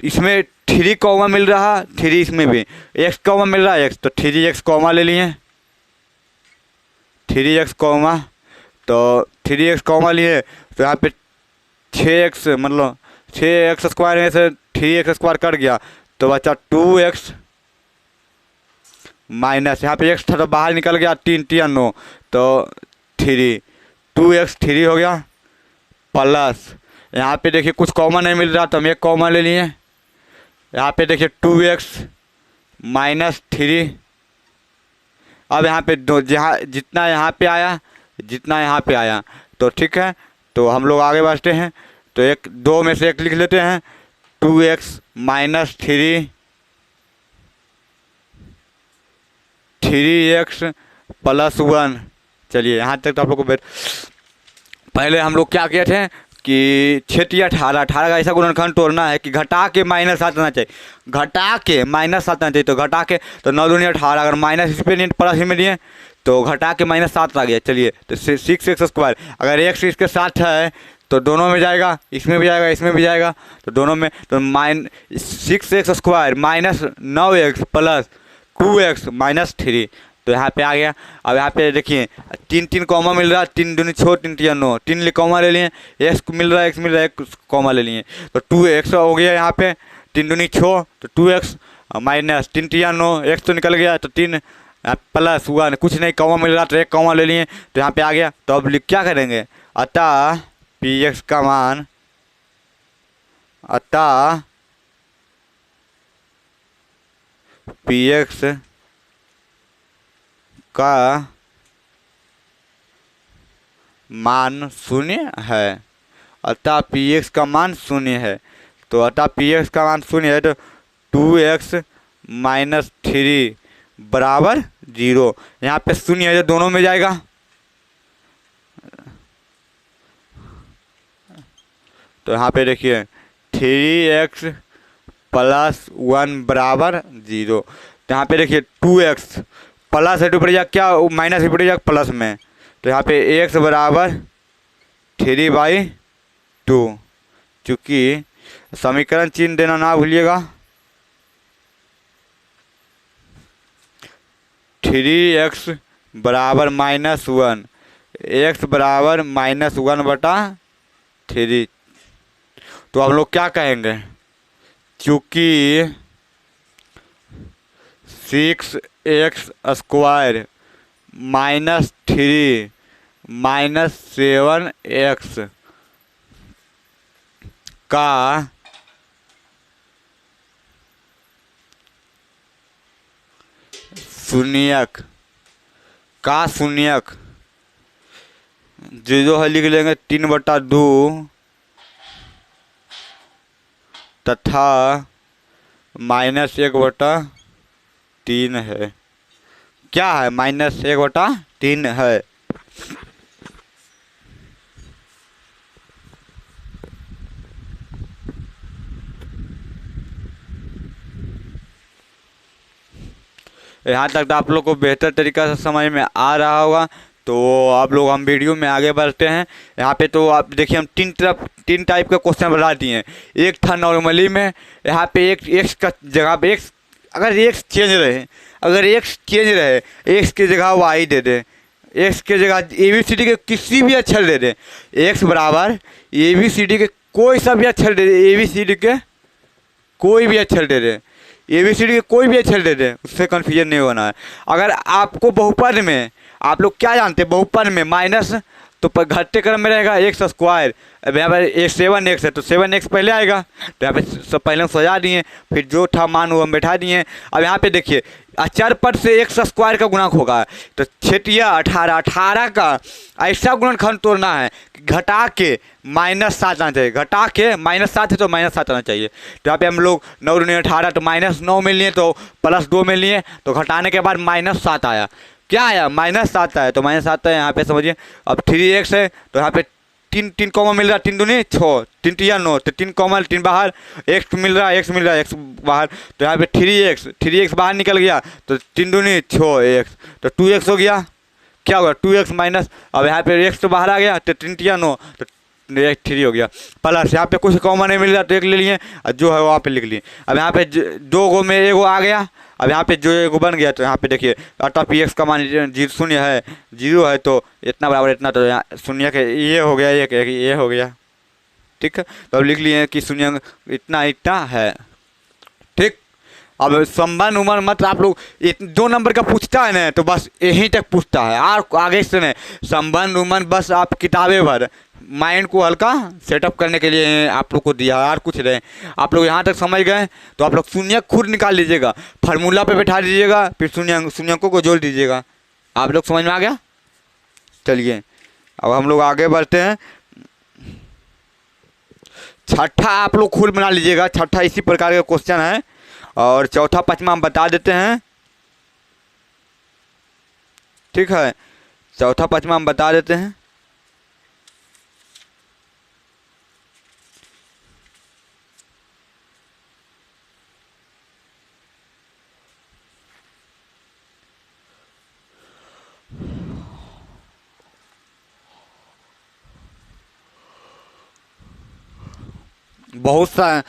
इसमें 3 कॉमा मिल रहा, 3 इसमें भी x कॉमा मिल रहा है x, तो 3x कॉमा ले लिए, 3x कॉमा, तो 3x कॉमा लिए तो यहाँ पे 6x मतलब 6x² में से 3x² कट गया तो बचा 2x माइनस, यहाँ पे x था तो बाहर निकल गया 3 3 9 तो 3, 2x 3 हो गया प्लस, यहाँ पे देखिए कुछ कॉमन नहीं मिल रहा तो हम एक कॉमन ले लिए, यहाँ पे देखिए 2x माइनस 3। अब यहाँ पे जहाँ जितना यहाँ पे आया जितना यहाँ पे आया तो ठीक है, तो हम लोग आगे बढ़ते हैं। तो एक 2 में से एक लिख लेते हैं 2x माइनस 3x प्लस 1। चलिए यहाँ तक तो आप लोग को पहले हम लोग क्या किए थे कि 6 18 18 का ऐसा गुणनखंड तोड़ना है कि घटा के -7 आना चाहिए, घटा के -7 आना चाहिए। तो घटा के तो 9 दूनी 18, अगर माइनस इस पे नहीं प्लस में लिए तो घटा के -7 आ गया। चलिए तो 6x², अगर x इसके साथ है तो दोनों में जाएगा, इसमें भी जाएगा इसमें भी जाएगा, तो दोनों में तो 6x² minus 9x plus 2x minus 3, तो यहाँ पे आ गया। अब यहाँ पे देखिए 3 3 कॉमा मिल रहा है, 3 दूनी 6 3 3 9, 3 कॉमा ले लिए, x मिल रहा है x मिल रहा है, एक कॉमा ले लिए तो 2x हो गया। यहाँ पे 3 दूनी 6 तो 2x माइनस 3 3 9, x तो निकल गया तो 3 प्लस 1, कुछ नहीं कॉमा मिल रहा तो एक कॉमा ले लिए तो यहाँ पे आ गया। तो अब क्या करेंगे, अतः px का मान, अतः px का मान 0 है, अतः px का मान 0 है। तो अतः px का मान 0 है तो 2x माइनस 3 बराबर 0। यहाँ पे 0 है जो दोनों में जाएगा, तो यहाँ पे देखिए 3x प्लस 1 बराबर 0। तो यहाँ पे देखिए 2x प्लस है, ऊपर जा क्या माइनस ऊपर जा प्लस में, तो यहाँ पे x बराबर 3/2। चूँकि समीकरण चिन्ह देना ना भूलिएगा, 3x बराबर -1, x बराबर -1/3। तो हम लोग क्या कहेंगे, चूँकि 6x² माइनस 3 माइनस 7x का शून्यक जो है लिख लेंगे 3/2 तथा -1/3 है। क्या है, -1/3 है। यहाँ तक तो आप लोग को बेहतर तरीका से समझ में आ रहा होगा। तो आप लोग हम वीडियो में आगे बढ़ते हैं। यहाँ पे तो आप देखिए हम 3 टाइप का क्वेश्चन बता दिए। एक था नॉर्मली में, यहाँ पे एक एक्स का जगह पे एक्स, अगर एक्स चेंज रहे एक्स की जगह वाई दे दे, एक्स की जगह ABCD के किसी भी अक्षर दे दे, एक्स बराबर ABCD के कोई सा भी अक्षर दे दे, ABCD के कोई भी अक्षर दे दे, ABCD के कोई भी अक्षर दे दे, उससे कन्फ्यूजन नहीं होना है। अगर आपको बहुपद में, आप लोग क्या जानते हैं, बहुपद में माइनस तो घटते क्रम में रहेगा x²। अब यहाँ पर 7x है तो 7x पहले आएगा, तो यहाँ पे सब पहले हम सजा दिए, फिर जो था मान वो हम बैठा दिए। अब यहाँ पे देखिए अचर पद से x² का गुणक होगा, तो 6 18 का ऐसा गुणनखंड तोड़ना है कि घटा के -7 आना चाहिए, घटा के -7 है तो -7 आना चाहिए। तो यहाँ पे हम लोग 9 दूनी 18 तो -9 में लिए तो +2 में लिए, तो घटाने के बाद -7 आया। क्या आया, -7 आया, तो -7 है। यहाँ पे समझिए अब 3x है तो यहाँ पे 3 कॉमा मिल रहा है, 3 दूनी 6 3 3 9, तो 3 कॉमा 3 बाहर, x मिल रहा है x बाहर, तो यहाँ पे 3x बाहर निकल गया तो 3 दूनी 6x, तो 2x हो गया। क्या होगा 2x माइनस, अब यहाँ पे x तो बाहर आ गया तो 3 3 9 तो 3 हो गया, प्लस यहाँ पे कुछ कॉमन नहीं मिल रहा तो 1 ले लिए, और जो है वहाँ पे लिख लिए। अब यहाँ पे 2 गो में 1 आ गया, अब यहाँ पे जो 1 बन गया, तो यहाँ पे देखिए अतः px का मान 0 है तो इतना बराबर इतना, तो यहाँ 0 के ये हो गया, ये हो गया। ठीक है, तो अब लिख लिए कि शून्य इतना इतना है। ठीक, अब संबंध उम्र मत आप लोग 2 नंबर का पूछता है ना तो बस यहीं तक पूछता है, और आगे से नहीं। संबंध उम्र बस आप किताबें भर माइंड को हल्का सेटअप करने के लिए आप लोग को दिया है, और कुछ नहीं। आप लोग यहाँ तक समझ गए तो आप लोग शून्य खुद निकाल लीजिएगा, फार्मूला पे बैठा दीजिएगा, फिर शून्यकों को जोड़ दीजिएगा। आप लोग समझ में आ गया? चलिए अब हम लोग आगे बढ़ते हैं। छठा आप लोग खुद बना लीजिएगा, छठा इसी प्रकार का क्वेश्चन है। और चौथा पांचवा हम बता देते हैं, ठीक है, चौथा पांचवा हम बता देते हैं। बहुत सा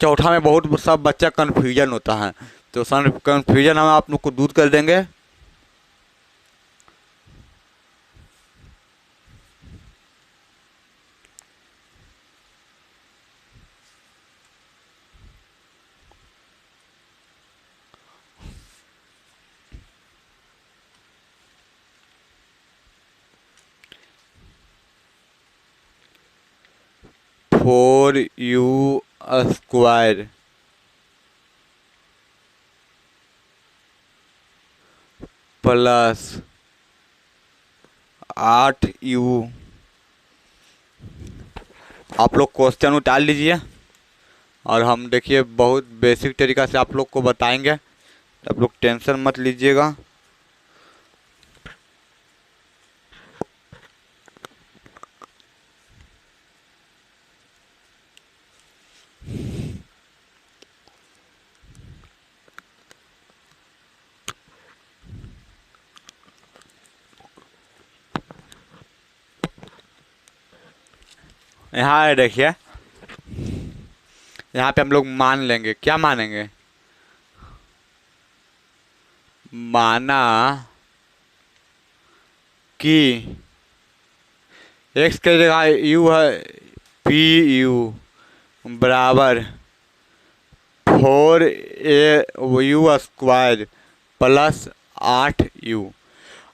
चौथा में बहुत सब बच्चा कन्फ्यूजन होता है, तो सर कन्फ्यूजन हम आप लोग को दूर कर देंगे। Four you square plus 8u। आप लोग क्वेश्चन उतार लीजिए और हम देखिए बहुत बेसिक तरीका से आप लोग को बताएंगे, आप लोग टेंशन मत लीजिएगा। यहाँ देखिए, यहाँ पे हम लोग मान लेंगे, क्या मानेंगे? माना कि x की जगह u है, पी यू बराबर 4u स्क्वायर प्लस 8u।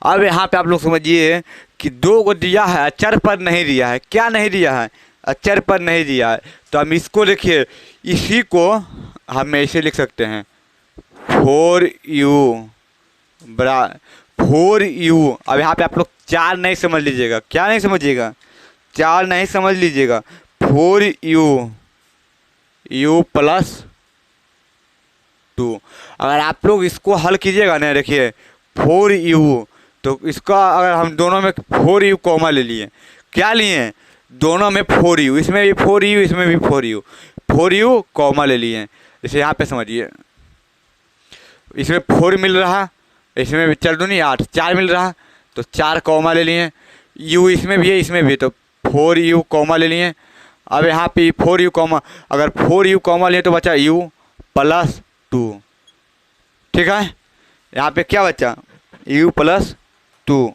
अब यहाँ पे आप लोग समझिए कि 2 को दिया है, अचर पर नहीं दिया है। क्या नहीं दिया है? अचर पर नहीं दिया है। तो हम इसको देखिए, इसी को हम ऐसे लिख सकते हैं 4u बरा 4u। अब यहाँ पे आप लोग 4 नहीं समझ लीजिएगा। क्या नहीं समझिएगा? 4 नहीं समझ लीजिएगा। 4u u plus 2। अगर आप लोग इसको हल कीजिएगा ना, देखिए 4u, तो इसका अगर हम दोनों में 4u कॉमा ले लिए, क्या लिए? दोनों में 4u, इसमें भी 4u, इसमें भी 4u, 4u कॉमा ले लिए। जैसे यहाँ पे समझिए, इसमें 4 मिल रहा, इसमें भी चल दो नहीं 8, 4 मिल रहा, तो 4 कॉमा ले लिए। u इसमें भी है, इसमें भी, तो 4u कॉमा ले लिए। अब यहाँ पे 4u कॉमा, अगर 4u कॉमा लिए तो बचा u प्लस 2। ठीक है, यहाँ पे क्या बचा? u plus 2।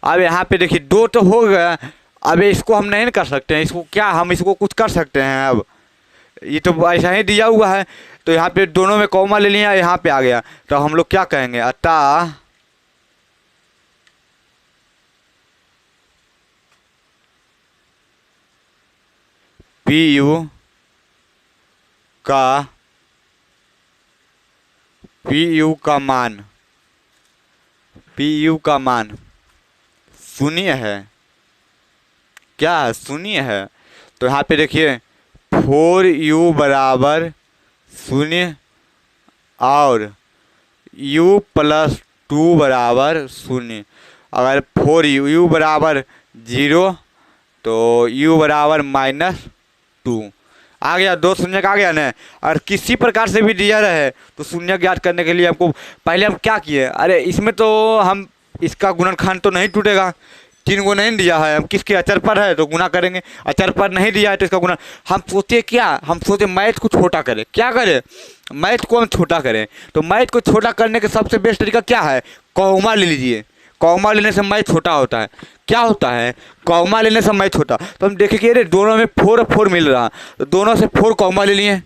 अब यहाँ पे देखिए 2 तो हो गया। अब इसको हम नहीं कर सकते हैं, इसको क्या हम इसको कुछ कर सकते हैं? अब ये तो ऐसा ही दिया हुआ है, तो यहाँ पे दोनों में कॉमा ले लिया, यहाँ पे आ गया, तो हम लोग क्या कहेंगे? अतः पी यू का मान शून्य है। क्या है? शून्य है। तो यहाँ पे देखिए 4u बराबर 0 और u प्लस 2 बराबर 0। अगर 4u बराबर 0 तो u बराबर -2 आ गया। 2 शून्य का आ गया ना। और किसी प्रकार से भी दिया रहे तो शून्य ज्ञात करने के लिए हमको पहले हम क्या किए? अरे इसमें तो हम इसका गुणनखंड तो नहीं टूटेगा, 3 को नहीं दिया है, हम किसके अचर पर है तो गुना करेंगे। अचर पर नहीं दिया है तो इसका गुना। हम सोचे क्या? हम सोचे मैथ को छोटा करें। क्या करें? मैथ को हम छोटा करें। तो मैथ को छोटा करने का सबसे बेस्ट तरीका क्या है? कॉमा ले लीजिए। कॉमा लेने से मैं छोटा होता है। क्या होता है? कॉमा लेने से मैं छोटा। तो हम देखें कि अरे दोनों में 4 4 मिल रहा, तो दोनों से 4 कॉमा ले लिए,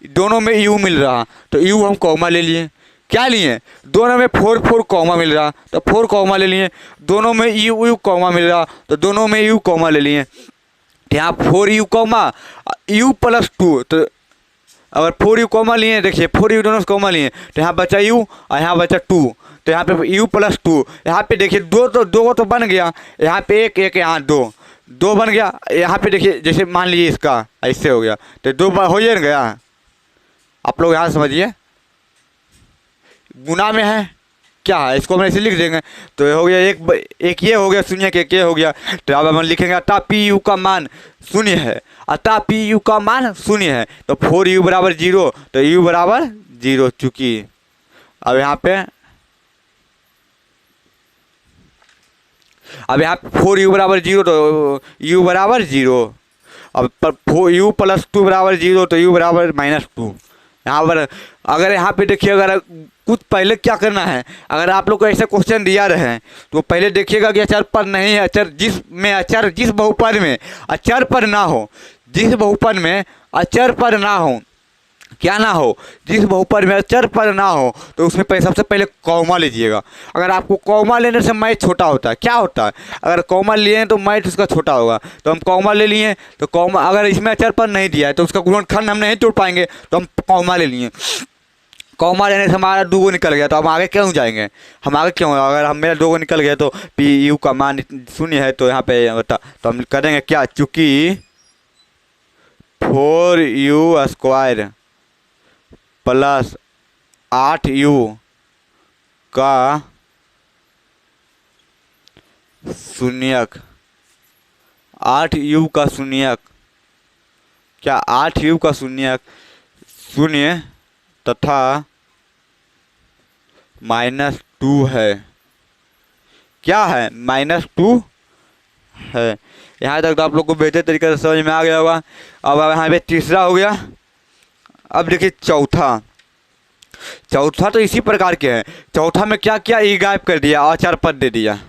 दोनों में यू मिल रहा तो यू हम कॉमा ले लिए। क्या लिए? दोनों में 4 4 कॉमा मिल रहा तो 4 कॉमा ले लिए, दोनों में यू यू कॉमा मिल रहा तो दोनों में यू कॉमा ले लिए। तो यहाँ 4 यू कॉमा यू प्लस 2, तो अगर 4 यू कॉमा लिए, देखिए 4 यू दोनों से कॉमा लिए तो यहाँ बचा यू और यहाँ बचा 2, तो यहाँ पे यू प्लस 2, यहाँ पे देखिए दो तो बन गया, यहाँ पे एक एक यहाँ दो बन गया। यहाँ पे देखिए जैसे मान लीजिए इसका ऐसे हो गया तो 2 बार हो ही ना गया। आप लोग यहाँ समझिए, गुना में है क्या है, इसको हम ऐसे लिख देंगे तो ये हो गया एक ये हो गया शून्य के, एक ये हो गया। तो अब हम लिखेंगे अतः पी यू का मान शून्य है, अतः पी यू का मान शून्य है। तो 4 यू बराबर 0, तो यू बराबर 0 चूंकि अब यहाँ पे 4 यू बराबर 0 तो यू बराबर 0। अब 4 यू प्लस 2 बराबर 0 तो यू बराबर -2। यहाँ पर अगर यहाँ पे देखिए, अगर कुछ पहले क्या करना है, अगर आप लोग को ऐसे क्वेश्चन दिया रहे तो पहले देखिएगा कि अचर पर नहीं है, जिस बहुपद में अचर पर ना हो, जिस बहुपद में अचर पर ना हो, क्या ना हो, जिस बहुपद में अचर पर ना हो तो उसमें सबसे पहले कॉमा लीजिएगा। अगर आपको कॉमा लेने से मैथ छोटा होता है, क्या होता है, अगर कॉमा लिए तो मैथ उसका छोटा होगा, तो हम कॉमा ले लिए तो कॉमा, अगर इसमें अचर पर नहीं दिया है तो उसका गुणनखंड हम नहीं तोड़ पाएंगे तो हम कॉमा ले लिए। कॉमा लेने से हमारा 2 निकल गया, तो हम आगे क्यों जाएंगे, हम आगे क्यों, अगर हम मेरा 2 निकल गया तो पी यू का मान शून्य है, तो यहाँ पे बता तो हम करेंगे क्या, चूँकि 4 यू स्क्वायर प्लस 8 यू का शून्यक, 8 यू का शून्यक, क्या 8 यू का शून्यक शून्य तथा -2 है। क्या है? -2 है। यहाँ तक तो आप लोग को बेहतर तरीके से समझ में आ गया होगा। अब यहाँ पे तीसरा हो गया। अब देखिए चौथा तो इसी प्रकार के हैं। चौथा में क्या किया, ई गायब कर दिया, अचर पद दे दिया।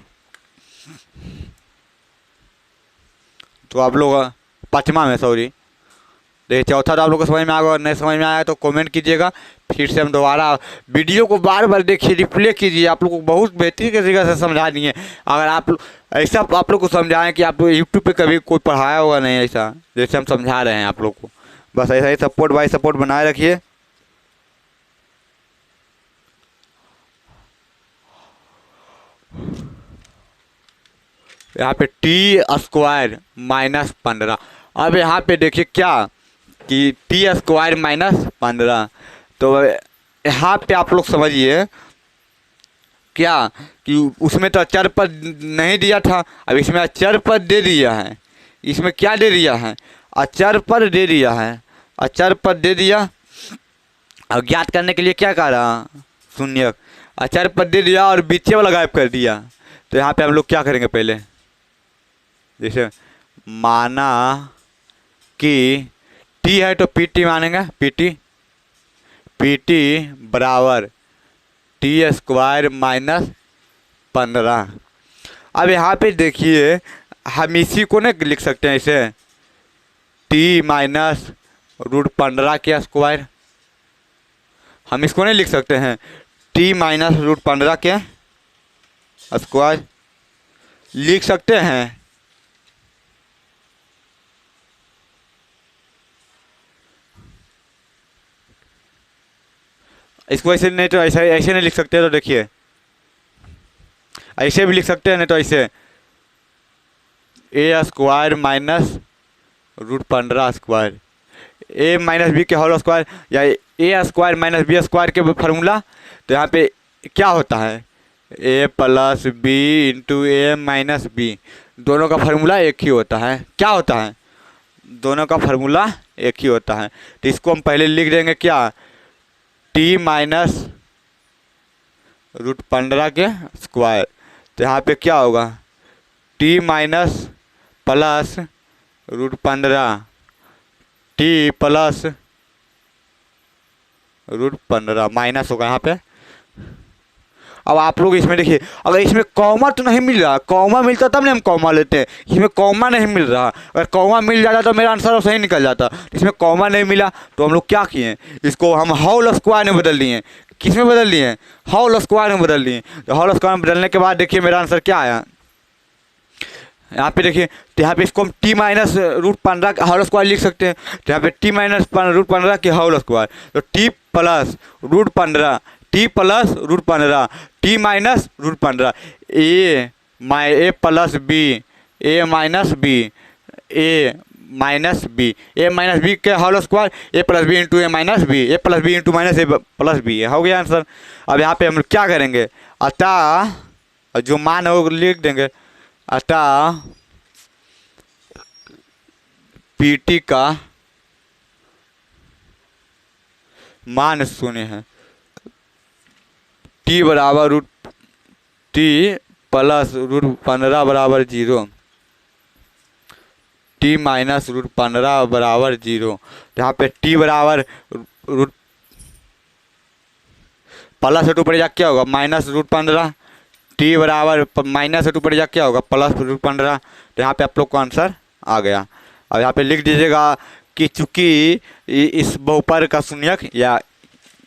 तो आप लोग पाँचवा में, सॉरी, देखिए चौथा तो आप लोग को समझ में आ गया, नहीं समझ में आया तो कमेंट कीजिएगा, फिर से हम दोबारा वीडियो को बार बार देखिए, रिप्ले कीजिए। आप लोग को बहुत बेहतरीन तरीके से समझा दिए। अगर आप ऐसा आप लोग को समझाएं कि आप लोग यूट्यूब पे कभी कोई पढ़ाया होगा नहीं ऐसा, जैसे हम समझा रहे हैं आप लोग को, बस ऐसा ही सपोर्ट बाय सपोर्ट बनाए रखिए। यहाँ पे टी स्क्वायर -15। अब यहाँ पे देखिए क्या कि टी स्क्वायर -15, तो यहाँ पे आप लोग समझिए क्या कि उसमें तो अचर पद नहीं दिया था, अब इसमें अचर पद दे दिया है। इसमें क्या दे दिया है, अचर पद दे दिया है, अचर पद दे दिया। अब ज्ञात करने के लिए क्या कह रहा, शून्य, अचर पद दे दिया और बीचे वाला गायब कर दिया। तो यहाँ पे हम लोग क्या करेंगे, पहले जैसे माना कि टी है तो पी टी मानेंगे, पी टी बराबर टी स्क्वायर -15। अब यहाँ पे देखिए हम इसी को नहीं लिख सकते हैं इसे, टी -√15 के स्क्वायर, हम इसको नहीं लिख सकते हैं टी -√15 के स्क्वायर, लिख सकते हैं। इसको ऐसे नहीं तो ऐसे नहीं लिख सकते, तो देखिए ऐसे भी लिख सकते हैं, नहीं तो ऐसे ए स्क्वायर -√15 स्क्वायर, ए माइनस बी के होल स्क्वायर, या ए स्क्वायर माइनस बी स्क्वायर के फार्मूला। तो यहाँ पे क्या होता है, ए plus B into A minus B, दोनों का फार्मूला एक ही होता है। क्या होता है, दोनों का फार्मूला एक ही होता है। तो इसको हम पहले लिख देंगे क्या, टी -√15 के स्क्वायर। तो यहाँ पे क्या होगा, T minus plus √15, T plus √15 minus होगा यहाँ पे। अब आप लोग इसमें देखिए, अगर इसमें कॉमा तो नहीं मिल रहा, कॉमा मिलता तब ना हम कॉमा लेते हैं, इसमें कॉमा नहीं मिल रहा। अगर कॉमा मिल जाता तो मेरा आंसर सही निकल जाता, इसमें कॉमा नहीं मिला तो हम लोग क्या किए, इसको हम होल स्क्वायर में बदल लिए। किस में बदल लिए, होल स्क्वायर में बदल लिए। तो होल स्क्वायर में बदलने के बाद देखिए मेरा आंसर क्या आया, यहाँ पे देखिए, तो यहाँ पे इसको हम टी माइनस रूट 15 का होल स्क्वायर लिख सकते हैं। तो यहाँ पे टी माइनस रूट 15 के होल स्क्वायर, तो T plus root 15, T plus root 15, T minus root 15, A plus B, A minus B, A minus B, A minus B के whole square, A plus B into A minus B, A plus B into minus A plus B, हो गया आंसर। अब यहाँ पे हम क्या करेंगे, अतः जो मान है वो लिख देंगे, अतः पीटी का मान शून्य है, टी बराबर रूट टी प्लस रूट 15 बराबर 0, टी माइनस रूट 15 बराबर 0। यहाँ पे टी बराबर रूट प्लस रूट ऊपर जा क्या होगा माइनस रूट 15, टी बराबर माइनस रूट ऊपर जा क्या होगा प्लस रूट 15। तो यहाँ पे आप लोग का आंसर आ गया। अब यहाँ पे लिख दीजिएगा कि चूंकि इस बहुपद का शून्यक या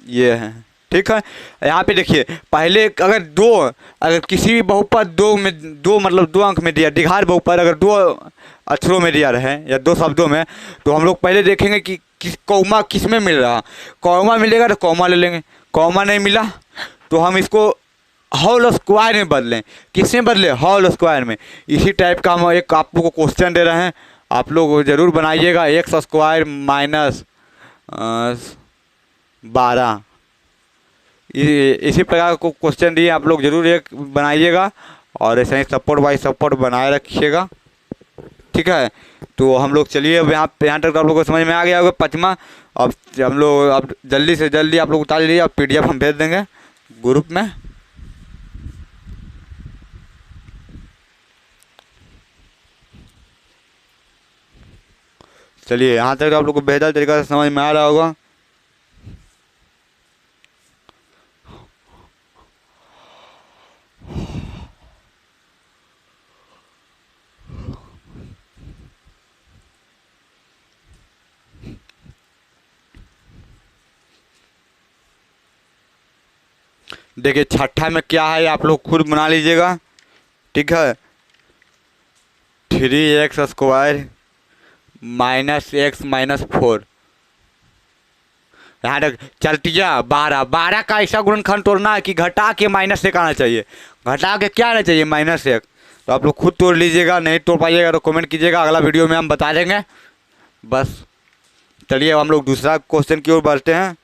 ये है, ठीक है। यहाँ पे देखिए, पहले अगर किसी भी बहुपद दो में, दो मतलब 2 अंक में दिया, द्विघात बहुपद अगर 2 अक्षरों में दिया रहे या 2 शब्दों में, तो हम लोग पहले देखेंगे कि कॉमा किस में मिल रहा। कॉमा मिलेगा तो कॉमा ले लेंगे, कॉमा नहीं मिला तो हम इसको होल स्क्वायर में बदलें। किस में बदले, होल स्क्वायर में। इसी टाइप का हम एक आप लोग को क्वेश्चन दे रहे हैं, आप लोग ज़रूर बनाइएगा। एक्स स्क्वायर माइनस 12, इसी प्रकार को क्वेश्चन दिए, आप लोग ज़रूर एक बनाइएगा और ऐसे ही सपोर्ट बाई सपोर्ट बनाए रखिएगा, ठीक है। तो हम लोग चलिए, अब यहाँ तक आप लोगों को समझ में आ गया होगा 5वां। अब हम लोग अब जल्दी से जल्दी आप लोग उतार लीजिए, अब PDF हम भेज देंगे ग्रुप में। चलिए, यहाँ तक आप लोग को बेहतर तरीक़ा से समझ में आ रहा होगा। देखिए छठा में क्या है, आप लोग खुद बना लीजिएगा, ठीक है। 3x square minus x minus 4, यहाँ तक चलतिया 12 का ऐसा गुणनखंड तोड़ना है कि घटा के -1 आना चाहिए, घटा के क्या आना चाहिए -1। तो आप लोग खुद तोड़ लीजिएगा, नहीं तोड़ पाइएगा तो कमेंट कीजिएगा, अगला वीडियो में हम बता देंगे। बस चलिए, अब हम लोग दूसरा क्वेश्चन की ओर बढ़ते हैं।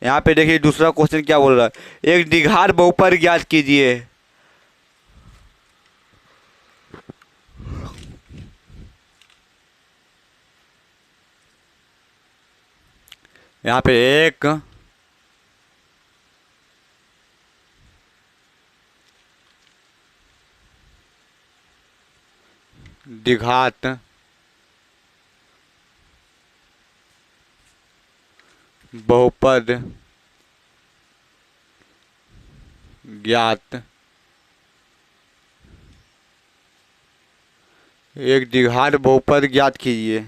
यहाँ पे देखिए दूसरा क्वेश्चन क्या बोल रहा है, एक द्विघात बहुपद ज्ञात कीजिए। यहाँ पे एक द्विघात बहुपद ज्ञात, एक द्विघात बहुपद ज्ञात कीजिए।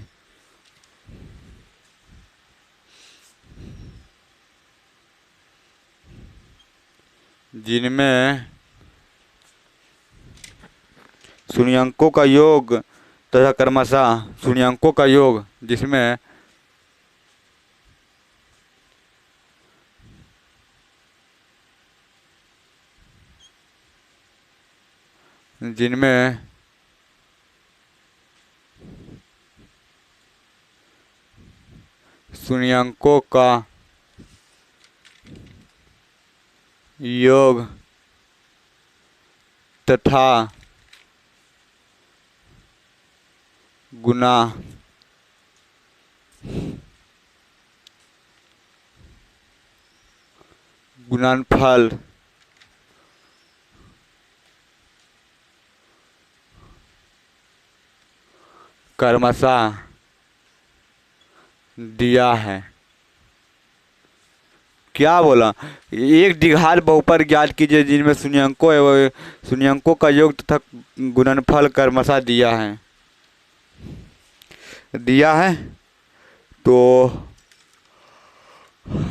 जिनमें शून्यंकों का योग तथा क्रमशः शून्यंकों का योग, जिसमें शून्यंकों का योग तथा गुना गुणनफल क्रमशः दिया है। क्या बोला? एक द्विघात बहुपद ज्ञात कीजिए जिनमें शून्यंकों एवं शून्यंकों का योग तथा गुणनफल क्रमशः दिया है। तो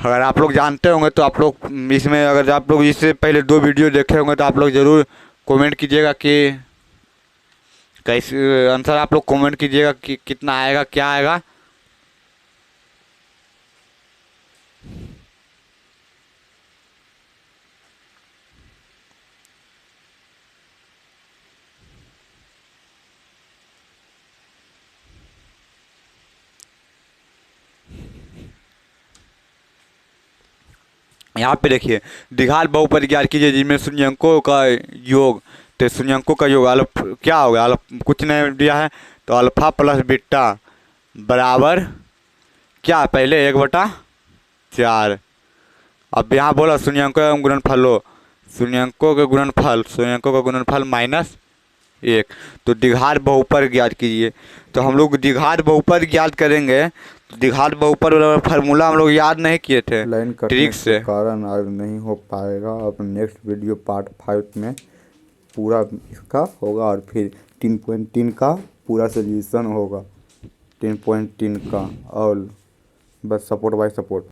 अगर आप लोग जानते होंगे तो आप लोग इसमें, अगर आप लोग इससे पहले 2 वीडियो देखे होंगे तो आप लोग ज़रूर कमेंट कीजिएगा कि कैसे आंसर, आप लोग कमेंट कीजिएगा कि कितना आएगा, क्या आएगा। यहाँ पे देखिए, द्विघात बहुपद ज्ञात कीजिए जिनमें शून्यंकों का योग, तो शून्यंकों का योग क्या होगा? कुछ नहीं दिया है तो अल्फा प्लस बीटा बराबर क्या, पहले 1/4। अब यहाँ बोला शून्यंकों एवं गुणनफलों, शून्यंकों का गुणनफल -1। तो द्विघात बहुपद ज्ञात कीजिए। तो हम लोग द्विघात बहुपद ज्ञात करेंगे, तो द्विघात बहुपद वाला फार्मूला हम लोग याद नहीं किए थे लाइन कटने ट्रिक के से। कारण आज नहीं हो पाएगा। अब नेक्स्ट वीडियो पार्ट 5 में पूरा इसका होगा और फिर 3.3 का पूरा सोल्यूशन होगा, 3.3 का। और बस सपोर्ट बाय सपोर्ट।